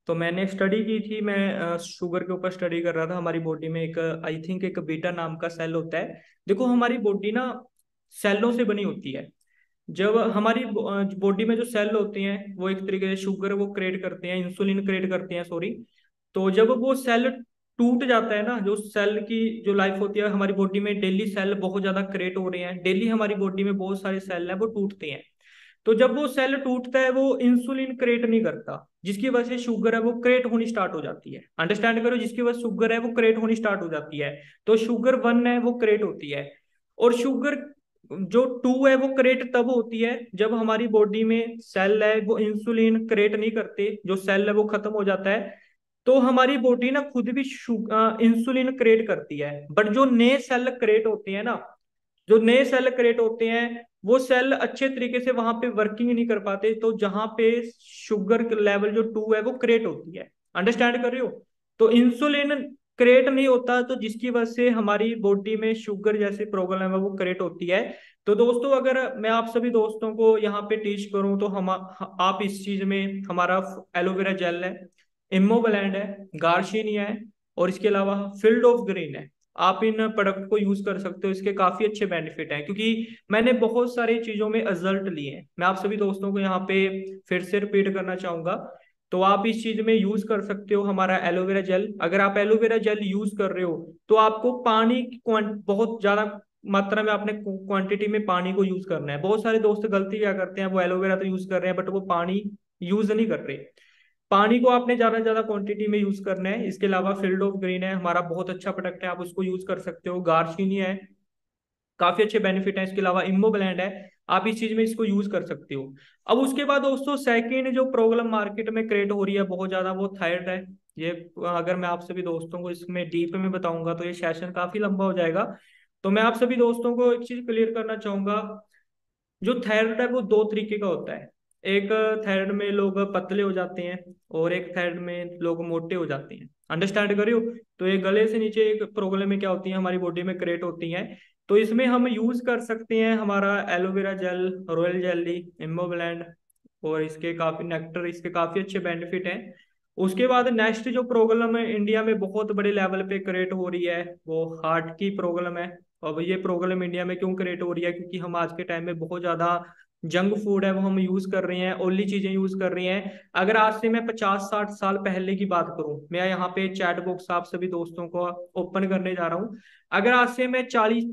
तो मैंने स्टडी की थी, मैं शुगर के ऊपर स्टडी कर रहा था। हमारी बॉडी में एक आई थिंक एक बीटा नाम का सेल होता है। देखो हमारी बॉडी ना सेलों से बनी होती है। जब हमारी बॉडी में जो सेल होते हैं वो एक तरीके से शुगर वो क्रिएट करते हैं, इंसुलिन क्रिएट करते हैं, सॉरी। तो जब वो सेल टूट जाता है ना, जो सेल की जो लाइफ होती है, हमारी बॉडी में डेली सेल बहुत ज्यादा क्रिएट हो रहे हैं, डेली हमारी बॉडी में बहुत सारे सेल हैं वो टूटते हैं। तो जब वो सेल टूटता है वो इंसुलिन क्रिएट नहीं करता, जिसकी वजह से शुगर है वो क्रिएट होनी स्टार्ट हो जाती है। अंडरस्टैंड करो, जिसकी वजह से शुगर है वो क्रिएट होनी स्टार्ट हो जाती है। तो शुगर 1 है वो क्रिएट होती है, और शुगर जो 2 है वो क्रिएट तब होती है जब हमारी बॉडी में सेल है वो इंसुलिन क्रिएट नहीं करते, जो सेल है वो खत्म हो जाता है। तो हमारी बॉडी ना खुद भी इंसुलिन क्रिएट करती है, बट जो नए सेल क्रिएट होते हैं ना, जो नए सेल क्रिएट होते हैं वो सेल अच्छे तरीके से वहां पे वर्किंग नहीं कर पाते, तो जहां पे शुगर लेवल जो 2 है वो क्रिएट होती है। अंडरस्टैंड कर रहे हो? तो इंसुलिन क्रिएट नहीं होता, तो जिसकी वजह से हमारी बॉडी में शुगर जैसी प्रॉब्लम है वो क्रिएट होती है। तो दोस्तों अगर मैं आप सभी दोस्तों को यहाँ पे टीच करूँ तो हम आप इस चीज में, हमारा एलोवेरा जेल है, इम्मोबलैंड है, गार्शिनिया है, और इसके अलावा फील्ड ऑफ ग्रीन है। आप इन प्रोडक्ट को यूज कर सकते हो, इसके काफी अच्छे बेनिफिट हैं, क्योंकि मैंने बहुत सारी चीजों में रिजल्ट लिए हैं। मैं आप सभी दोस्तों को यहाँ पे फिर से रिपीट करना चाहूंगा। तो आप इस चीज में यूज कर सकते हो हमारा एलोवेरा जेल। अगर आप एलोवेरा जेल यूज कर रहे हो तो आपको पानी की बहुत ज्यादा मात्रा में आपने क्वांटिटी में पानी को यूज करना है। बहुत सारे दोस्त गलती क्या करते हैं, वो एलोवेरा तो यूज कर रहे हैं बट वो पानी यूज नहीं कर रहे। पानी को आपने ज्यादा से ज्यादा क्वांटिटी में यूज करना है। इसके अलावा फील्ड ऑफ ग्रीन है, हमारा बहुत अच्छा प्रोडक्ट है, आप उसको यूज कर सकते हो। गार्सिनी है, काफी अच्छे बेनिफिट है। इसके अलावा इम्मोब्लैंड है, आप इस चीज में इसको यूज कर सकते हो। अब उसके बाद दोस्तों सेकंड जो प्रॉब्लम मार्केट में क्रिएट हो रही है बहुत ज्यादा, वो थायराइड है। ये अगर मैं आप सभी दोस्तों को इसमें डीप में बताऊंगा तो ये सेशन काफी लंबा हो जाएगा। तो मैं आप सभी दोस्तों को एक चीज क्लियर करना चाहूंगा, जो थायराइड है वो 2 तरीके का होता है। एक थायराइड में लोग पतले हो जाते हैं, और एक थायराइड में लोग मोटे हो जाते हैं। अंडरस्टैंड करियो? तो ये गले से नीचे एक प्रॉब्लम में क्या होती है, हमारी बॉडी में क्रिएट होती हैं। तो इसमें हम यूज कर सकते हैं हमारा एलोवेरा जेल, रॉयल जेली, इम्मोब्लैंड, और इसके काफी नेक्टर, इसके काफी अच्छे बेनिफिट हैं। उसके बाद नेक्स्ट जो प्रॉब्लम है इंडिया में बहुत बड़े लेवल पे क्रिएट हो रही है, वो हार्ट की प्रॉब्लम है। अब ये प्रॉब्लम इंडिया में क्यों क्रिएट हो रही है? क्योंकि हम आज के टाइम में बहुत ज्यादा जंक फूड है वो हम यूज कर रहे हैं, ऑयली चीजें यूज कर रहे हैं। अगर आज से मैं 50-60 साल पहले की बात करूं, मैं यहाँ पे चैट बॉक्स आप सभी दोस्तों को ओपन करने जा रहा हूँ। अगर आज से मैं 40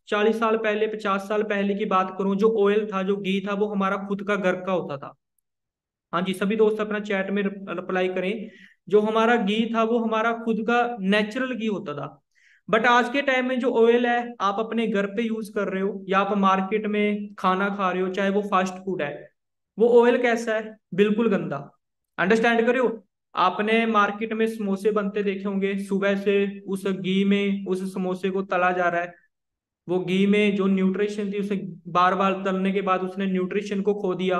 40 साल पहले, 50 साल पहले की बात करूं, जो ऑयल था, जो घी था, वो हमारा खुद का घर का होता था। हाँ जी, सभी दोस्त अपना चैट में रिप्लाई करें। जो हमारा घी था वो हमारा खुद का नेचुरल घी होता था। बट आज के टाइम में जो ऑयल है आप अपने घर पे यूज कर रहे हो या आप मार्केट में खाना खा रहे हो, चाहे वो फास्ट फूड है, वो ऑयल कैसा है? बिल्कुल गंदा। अंडरस्टैंड करो। आपने मार्केट में समोसे बनते देखे होंगे, सुबह से उस घी में उस समोसे को तला जा रहा है। वो घी में जो न्यूट्रिशन थी, उसे बार बार तलने के बाद उसने न्यूट्रिशन को खो दिया।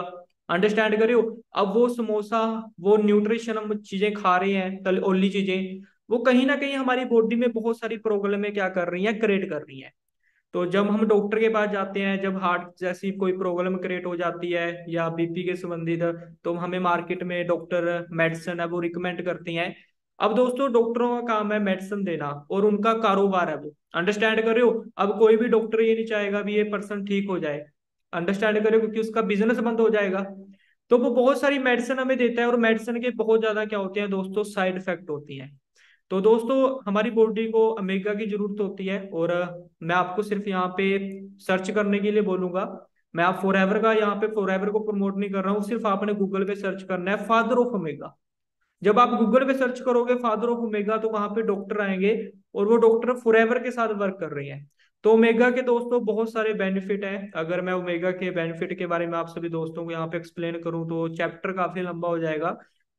अंडरस्टैंड करियो। अब वो समोसा, वो न्यूट्रिशन हम चीजें खा रहे हैं, तल ओली चीजें, वो कहीं ना कहीं हमारी बॉडी में बहुत सारी प्रॉब्लम क्या कर रही हैं, क्रिएट कर रही हैं। तो जब हम डॉक्टर के पास जाते हैं, जब हार्ट जैसी कोई प्रॉब्लम क्रिएट हो जाती है या बीपी के संबंधित, तो हमें मार्केट में डॉक्टर मेडिसिन है वो रिकमेंड करती हैं। अब दोस्तों डॉक्टरों का काम है मेडिसिन देना और उनका कारोबार है वो। अंडरस्टैंड कर रहे हो? अब कोई भी डॉक्टर ये नहीं चाहेगा भी ये पर्सन ठीक हो जाए। अंडरस्टैंड करो, क्योंकि उसका बिजनेस बंद हो जाएगा। तो वो बहुत सारी मेडिसिन हमें देता है और मेडिसिन के बहुत ज्यादा क्या होते हैं दोस्तों, साइड इफेक्ट होती हैं। तो दोस्तों हमारी बॉडी को ओमेगा की जरूरत होती है। और मैं आपको सिर्फ यहाँ पे सर्च करने के लिए बोलूंगा। मैं आप फॉरएवर का यहाँ पे फॉरएवर को प्रमोट नहीं कर रहा हूँ, सिर्फ आपने गूगल पे सर्च करना है फादर ऑफ ओमेगा। जब आप गूगल पे सर्च करोगे फादर ऑफ ओमेगा, तो वहां पे डॉक्टर आएंगे और वो डॉक्टर फॉरएवर के साथ वर्क कर रहे हैं। तो ओमेगा के दोस्तों बहुत सारे बेनिफिट हैं। अगर मैं ओमेगा के बेनिफिट के बारे में आप सभी दोस्तों को यहाँ पे एक्सप्लेन करूँ तो चैप्टर काफी लंबा हो जाएगा।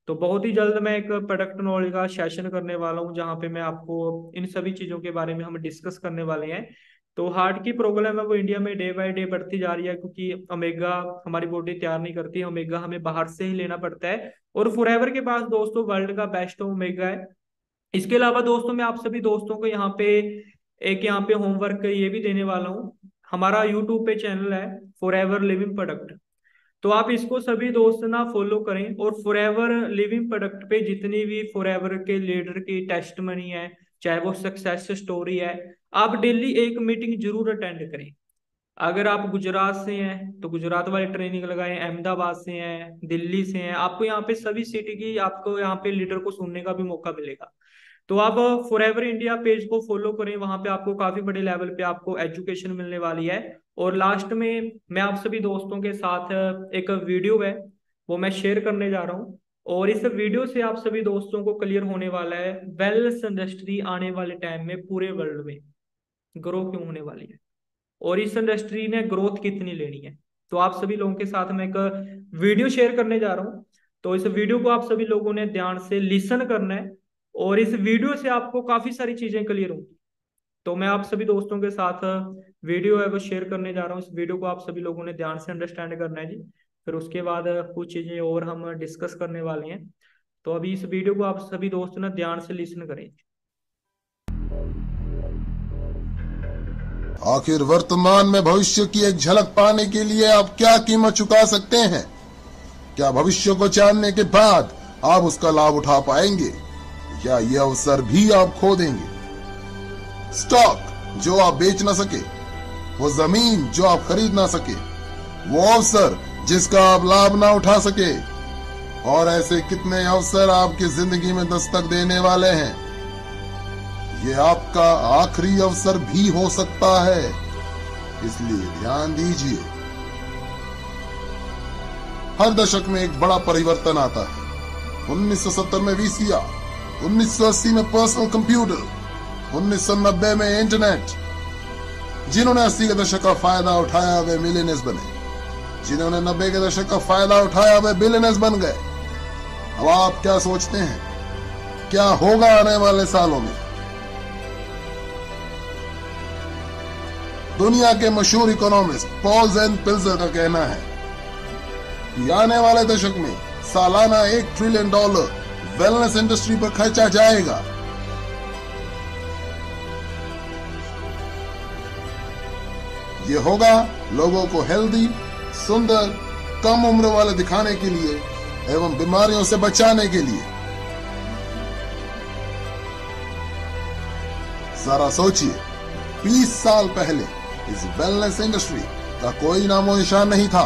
तो बहुत ही जल्द मैं एक प्रोडक्ट नॉलेज का सेशन करने वाला हूँ, जहाँ पे मैं आपको इन सभी चीजों के बारे में हम डिस्कस करने वाले हैं। तो हार्ट की प्रॉब्लम है वो इंडिया में डे बाय डे बढ़ती जा रही है, क्योंकि ओमेगा हमारी बॉडी तैयार नहीं करती, ओमेगा हमें बाहर से ही लेना पड़ता है। और फॉरएवर के पास दोस्तों वर्ल्ड का बेस्ट ओमेगा है। इसके अलावा दोस्तों मैं आप सभी दोस्तों को यहाँ पे एक यहाँ पे होमवर्क ये भी देने वाला हूँ। हमारा यूट्यूब पे चैनल है फॉरएवर लिविंग प्रोडक्ट। तो आप इसको सभी दोस्त ना फॉलो करें, और फॉरएवर लिविंग प्रोडक्ट पे जितनी भी फॉरएवर के लीडर की टेस्टमनी है, चाहे वो सक्सेस स्टोरी है, आप डेली एक मीटिंग जरूर अटेंड करें। अगर आप गुजरात से हैं तो गुजरात वाली ट्रेनिंग लगाएं, अहमदाबाद से हैं, दिल्ली से हैं, आपको यहाँ पे सभी सिटी की आपको यहाँ पे लीडर को सुनने का भी मौका मिलेगा। तो आप फॉरएवर इंडिया पेज को फॉलो करें, वहां पे आपको काफी बड़े लेवल पे आपको एजुकेशन मिलने वाली है। और लास्ट में मैं आप सभी दोस्तों के साथ एक वीडियो है वो मैं शेयर करने जा रहा हूँ। और इस वीडियो से आप सभी दोस्तों को क्लियर होने वाला है वेलनेस इंडस्ट्री आने वाले टाइम में पूरे वर्ल्ड में ग्रो क्यों होने वाली है, और इस इंडस्ट्री ने ग्रोथ कितनी लेनी है। तो आप सभी लोगों के साथ मैं एक वीडियो शेयर करने जा रहा हूँ। तो इस वीडियो को आप सभी लोगों ने ध्यान से लिसन करना है, और इस वीडियो से आपको काफी सारी चीजें क्लियर होंगी। तो मैं आप सभी दोस्तों के साथ वीडियो है वो शेयर करने जा रहा हूँ। इस वीडियो को आप सभी लोगों ने ध्यान से अंडरस्टैंड करना है जी। फिर उसके बाद कुछ चीजें और हम डिस्कस करने वाले हैं। तो अभी इस वीडियो को आप सभी दोस्त ना ध्यान से लिसन करें। आखिर वर्तमान में भविष्य की एक झलक पाने के लिए आप क्या कीमत चुका सकते हैं? क्या भविष्य को जानने के बाद आप उसका लाभ उठा पाएंगे, या यह अवसर भी आप खो देंगे? स्टॉक जो आप बेच ना सके, वो जमीन जो आप खरीद ना सके, वो अवसर जिसका आप लाभ ना उठा सके, और ऐसे कितने अवसर आपकी जिंदगी में दस्तक देने वाले हैं। ये आपका आखिरी अवसर भी हो सकता है, इसलिए ध्यान दीजिए। हर दशक में एक बड़ा परिवर्तन आता है। 1970 में वीसीआर, 1980 में पर्सनल कंप्यूटर, 1990 में इंटरनेट। जिन्होंने 80 के दशक का फायदा उठाया वे मिलियनेयर्स बने, जिन्होंने 90 के दशक का फायदा उठाया वे बिलियनेयर्स बन गए। अब आप क्या सोचते हैं क्या होगा आने वाले सालों में? दुनिया के मशहूर इकोनॉमिस्ट पॉल ज़ेन पिल्जर का कहना है कि आने वाले दशक में सालाना $1 ट्रिलियन वेलनेस इंडस्ट्री पर खर्चा जाएगा। ये होगा लोगों को हेल्दी, सुंदर, कम उम्र वाले दिखाने के लिए एवं बीमारियों से बचाने के लिए। जरा सोचिए, 20 साल पहले इस वेलनेस इंडस्ट्री का कोई नामो निशान नहीं था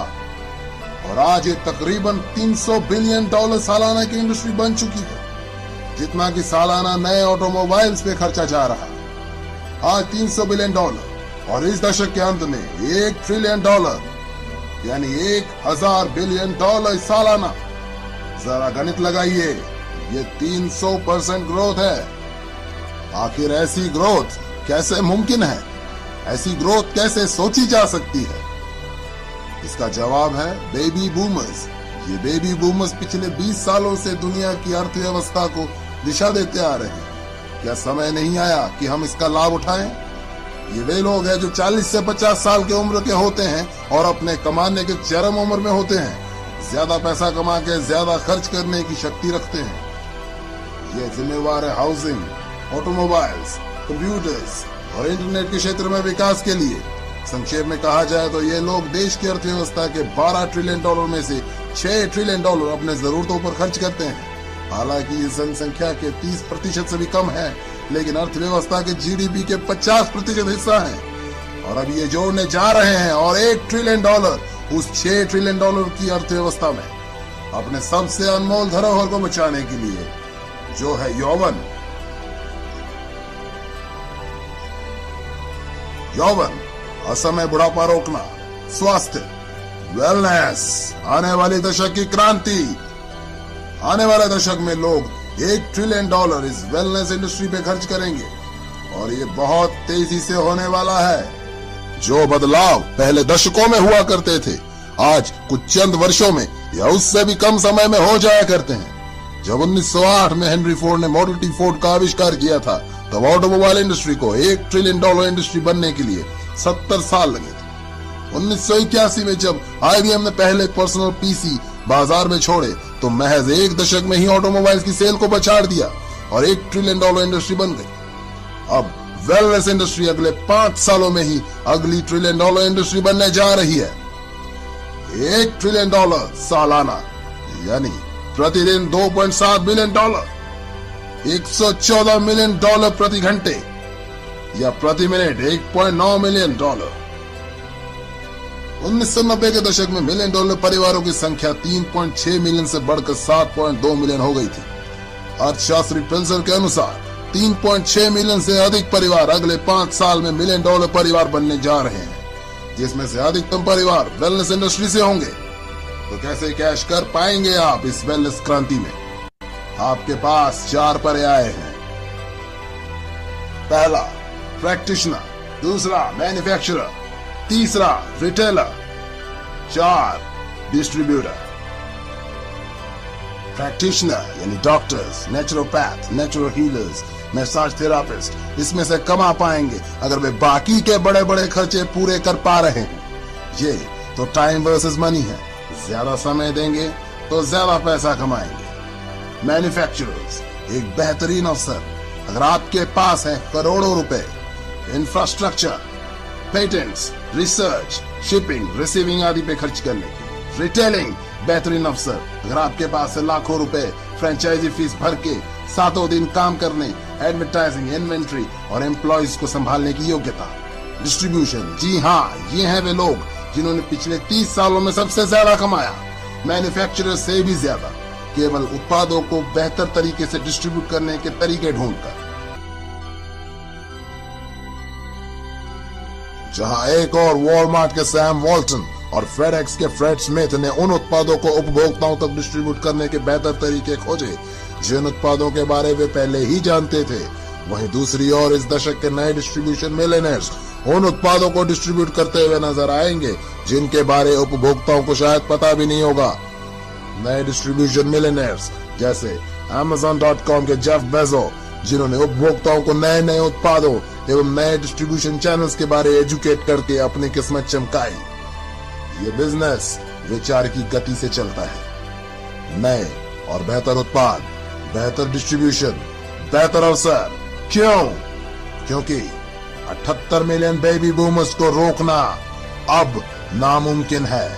और आज ये तकरीबन $300 बिलियन सालाना की इंडस्ट्री बन चुकी है, जितना कि सालाना नए ऑटोमोबाइल्स पे खर्चा जा रहा है। आज $300 बिलियन और इस दशक के अंत में $1 ट्रिलियन, यानी 1000 बिलियन सालाना। जरा गणित लगाइए, ये 300% ग्रोथ है। आखिर ऐसी ग्रोथ कैसे मुमकिन है? ऐसी ग्रोथ कैसे सोची जा सकती है? इसका जवाब है बेबी बूमर्स। ये बेबी बूमर्स पिछले 20 सालों से दुनिया की अर्थव्यवस्था को दिशा देते आ रहे हैं। क्या समय नहीं आया कि हम इसका लाभ उठाएं? ये वे लोग हैं जो 40 से 50 साल के उम्र के होते हैं और अपने कमाने के चरम उम्र में होते हैं। ज्यादा पैसा कमा के ज्यादा खर्च करने की शक्ति रखते हैं। ये जिम्मेवार है हाउसिंग, ऑटोमोबाइल्स, कंप्यूटर्स और इंटरनेट के क्षेत्र में विकास के लिए। संक्षेप में कहा जाए तो ये लोग देश की अर्थव्यवस्था के $12 ट्रिलियन में से $6 ट्रिलियन अपने जरूरतों पर खर्च करते हैं। हालांकि ये जनसंख्या के 30% से भी कम है, लेकिन अर्थव्यवस्था के जीडीपी के 50% हिस्सा है। और अब ये जोड़ने जा रहे हैं और $1 ट्रिलियन उस $6 ट्रिलियन की अर्थव्यवस्था में अपने सबसे अनमोल धरोहर को बचाने के लिए, जो है यौवन। यौवन, असमय बुढ़ापा रोकना, स्वास्थ्य, वेलनेस, आने वाली दशक की क्रांति। आने वाले दशक में लोग $1 ट्रिलियन इस वेलनेस इंडस्ट्री पे खर्च करेंगे और ये बहुत तेजी से होने वाला है। जो बदलाव पहले दशकों में हुआ करते थे, आज कुछ चंद वर्षों में या उससे भी कम समय में हो जाया करते हैं। जब 1908 में हेनरी फोर्ड ने मॉडल टी फोर्ड का आविष्कार किया था, तब ऑटोमोबाइल इंडस्ट्री को $1 ट्रिलियन इंडस्ट्री बनने के लिए 70 साल लगे थे। 1981 में जब IBM ने पहले पर्सनल पीसी बाजार में छोड़े, तो महज 1 दशक में ही ऑटोमोबाइल्स की सेल को पछाड़ दिया और $1 ट्रिलियन इंडस्ट्री बन गई। अब वेलनेस इंडस्ट्री अगले 5 सालों में ही अगली $1 ट्रिलियन इंडस्ट्री बनने जा रही है। $1 ट्रिलियन सालाना, यानी प्रतिदिन $2.7 बिलियन, $114 मिलियन प्रति घंटे या प्रति मिनट $1.9 मिलियन। 1990 के दशक में $1 मिलियन परिवारों की संख्या 3.6 मिलियन से बढ़कर 7.2 मिलियन हो गई थी। अर्थशास्त्री पिल्सर के अनुसार 3.6 मिलियन से अधिक परिवार अगले 5 साल में $1 मिलियन परिवार बनने जा रहे हैं, जिसमें से अधिकतम परिवार वेलनेस इंडस्ट्री से होंगे। तो कैसे कैश कर पाएंगे आप इस वेलनेस क्रांति में? आपके पास 4 पर्याय हैं। पहला, प्रैक्टिशनर। दूसरा, मैन्युफैक्चरर। तीसरा, रिटेलर। 4, डिस्ट्रीब्यूटर। प्रैक्टिशनर यानी doctors, naturopath, natural healers, massage therapist इसमें से कमा पाएंगे अगर वे बाकी के बड़े बड़े खर्चे पूरे कर पा रहे हैं। ये तो टाइम वर्सेस मनी है। ज्यादा समय देंगे तो ज्यादा पैसा कमाएंगे। मैन्युफैक्चरर्स, एक बेहतरीन अवसर अगर आपके पास है करोड़ों रुपए, infrastructure, patents, research, shipping, receiving आदि पे खर्च करने की। रिटेलिंग, बेहतरीन अवसर अगर आपके पास है लाखों रुपए, फ्रेंचाइजी फीस भर के 7 दिन काम करने, एडवर्टाइजिंग, इन्वेंट्री और एम्प्लॉयज को संभालने की योग्यता। डिस्ट्रीब्यूशन, जी हाँ, ये हैं वे लोग जिन्होंने पिछले 30 सालों में सबसे ज्यादा कमाया, मैन्युफैक्चरर से भी ज्यादा, केवल उत्पादों को बेहतर तरीके से डिस्ट्रीब्यूट करने के तरीके ढूंढकर। जहां एक और वॉलमार्ट के सैम वॉल्टन और फेडेक्स के फ्रेड स्मिथ ने उन उत्पादों को उपभोक्ताओं तक डिस्ट्रीब्यूट करने के बेहतर तरीके खोजे जिन उत्पादों के बारे वे पहले ही जानते थे, वहीं दूसरी ओर इस दशक के नए डिस्ट्रीब्यूशन मिलियनेयर्स उन उत्पादों को डिस्ट्रीब्यूट करते हुए नजर आएंगे जिनके बारे उपभोक्ताओं को शायद पता भी नहीं होगा। नए डिस्ट्रीब्यूशन मिलियनेयर्स जैसे Amazon.com के जेफ बेजो, जिन्होंने उपभोक्ताओं को नए नए उत्पादों एवं नए डिस्ट्रीब्यूशन चैनल्स के बारे एजुकेट करके अपनी किस्मत चमकाई। ये बिजनेस विचार की गति से चलता है। नए और बेहतर उत्पाद, बेहतर डिस्ट्रीब्यूशन, बेहतर अवसर। क्यों? क्योंकि 78 मिलियन बेबी बूमर्स को रोकना अब नामुमकिन है।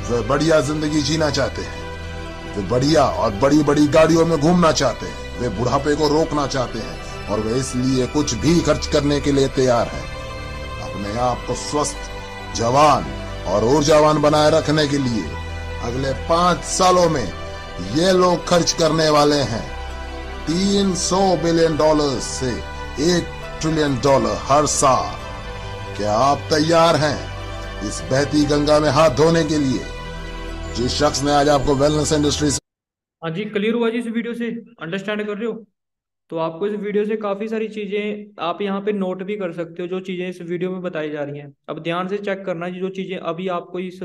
वे बढ़िया जिंदगी जीना चाहते हैं, वे बढ़िया और बड़ी बड़ी गाड़ियों में घूमना चाहते हैं, वे बुढ़ापे को रोकना चाहते हैं, और वे इसलिए कुछ भी खर्च करने के लिए तैयार है। अपने आप को स्वस्थ, जवान और ऊर्जावान बनाए रखने के लिए अगले 5 सालों में ये लोग खर्च करने वाले हैं $300 बिलियन से $1 ट्रिलियन हर साल। क्या आप तैयार हैं इस बहती गंगा में हाथ धोने के लिए? जिस शख्स ने आज आपको वेलनेस इंडस्ट्री से हाँ जी, क्लियर हुआ जी इस वीडियो से? अंडरस्टैंड कर रहे हो? तो आपको इस वीडियो से काफ़ी सारी चीज़ें आप यहाँ पे नोट भी कर सकते हो, जो चीज़ें इस वीडियो में बताई जा रही हैं। अब ध्यान से चेक करना जी, जो चीज़ें अभी आपको इस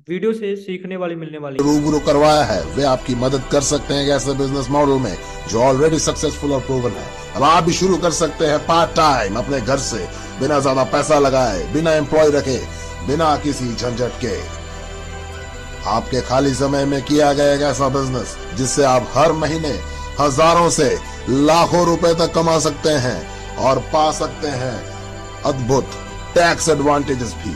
वीडियो से सीखने वाली मिलने वाली हैं। रूबरू करवाया है, वे आपकी मदद कर सकते हैं ऐसे बिजनेस मॉडल में जो ऑलरेडी सक्सेसफुल और प्रूवन है। अब आप भी शुरू कर सकते हैं पार्ट टाइम अपने घर से, बिना ज्यादा पैसा लगाए, बिना एम्प्लॉय रखे, बिना किसी झंझट के। आपके खाली समय में किया गया एक ऐसा बिजनेस जिससे आप हर महीने हजारों से लाखों रुपए तक कमा सकते हैं और पा सकते हैं अद्भुत टैक्स एडवांटेजेस भी।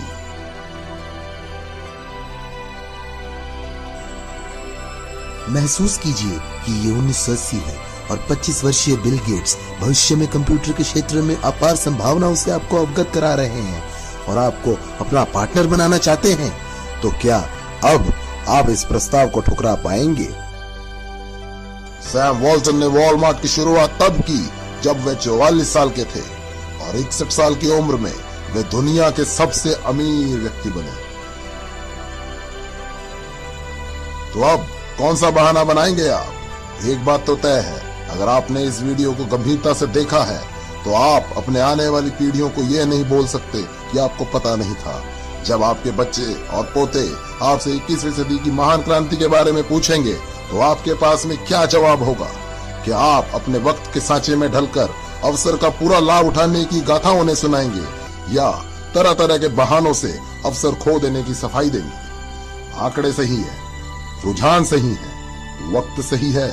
महसूस कीजिए कि ये 1980 है और 25 वर्षीय बिल गेट्स भविष्य में कंप्यूटर के क्षेत्र में अपार संभावनाओं से आपको अवगत करा रहे हैं और आपको अपना पार्टनर बनाना चाहते हैं। तो क्या अब आप इस प्रस्ताव को ठुकरा पाएंगे? सैम वॉल्टन ने वॉलमार्ट की शुरुआत तब की जब वे 44 साल के थे और 61 साल की उम्र में वे दुनिया के सबसे अमीर व्यक्ति बने। तो अब कौन सा बहाना बनाएंगे आप? एक बात तो तय है, अगर आपने इस वीडियो को गंभीरता से देखा है तो आप अपने आने वाली पीढ़ियों को यह नहीं बोल सकते कि आपको पता नहीं था। जब आपके बच्चे और पोते आपसे 21वीं सदी की महान क्रांति के बारे में पूछेंगे तो आपके पास में क्या जवाब होगा? क्या आप अपने वक्त के सांचे में ढलकर अवसर का पूरा लाभ उठाने की गाथा उन्हें सुनाएंगे या तरह तरह के बहानों से अवसर खो देने की सफाई देंगे? आंकड़े सही है, रुझान सही है, वक्त सही है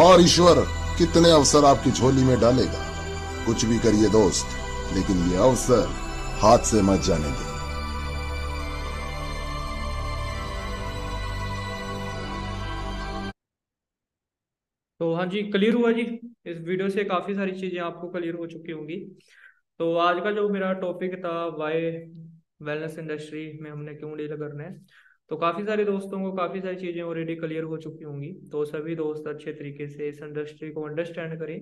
और ईश्वर कितने अवसर आपकी झोली में डालेगा। कुछ भी करिए दोस्त, लेकिन ये अवसर हाथ से मत जाने दें। तो हाँ जी, क्लियर हुआ जी? इस वीडियो से काफ़ी सारी चीज़ें आपको क्लियर हो चुकी होंगी। तो आज का जो मेरा टॉपिक था, वाई वेलनेस इंडस्ट्री में हमने क्यों डील करना है, तो काफ़ी सारे दोस्तों को काफ़ी सारी चीज़ें ऑलरेडी क्लियर हो चुकी होंगी। तो सभी दोस्त अच्छे तरीके से इस इंडस्ट्री को अंडरस्टैंड करें।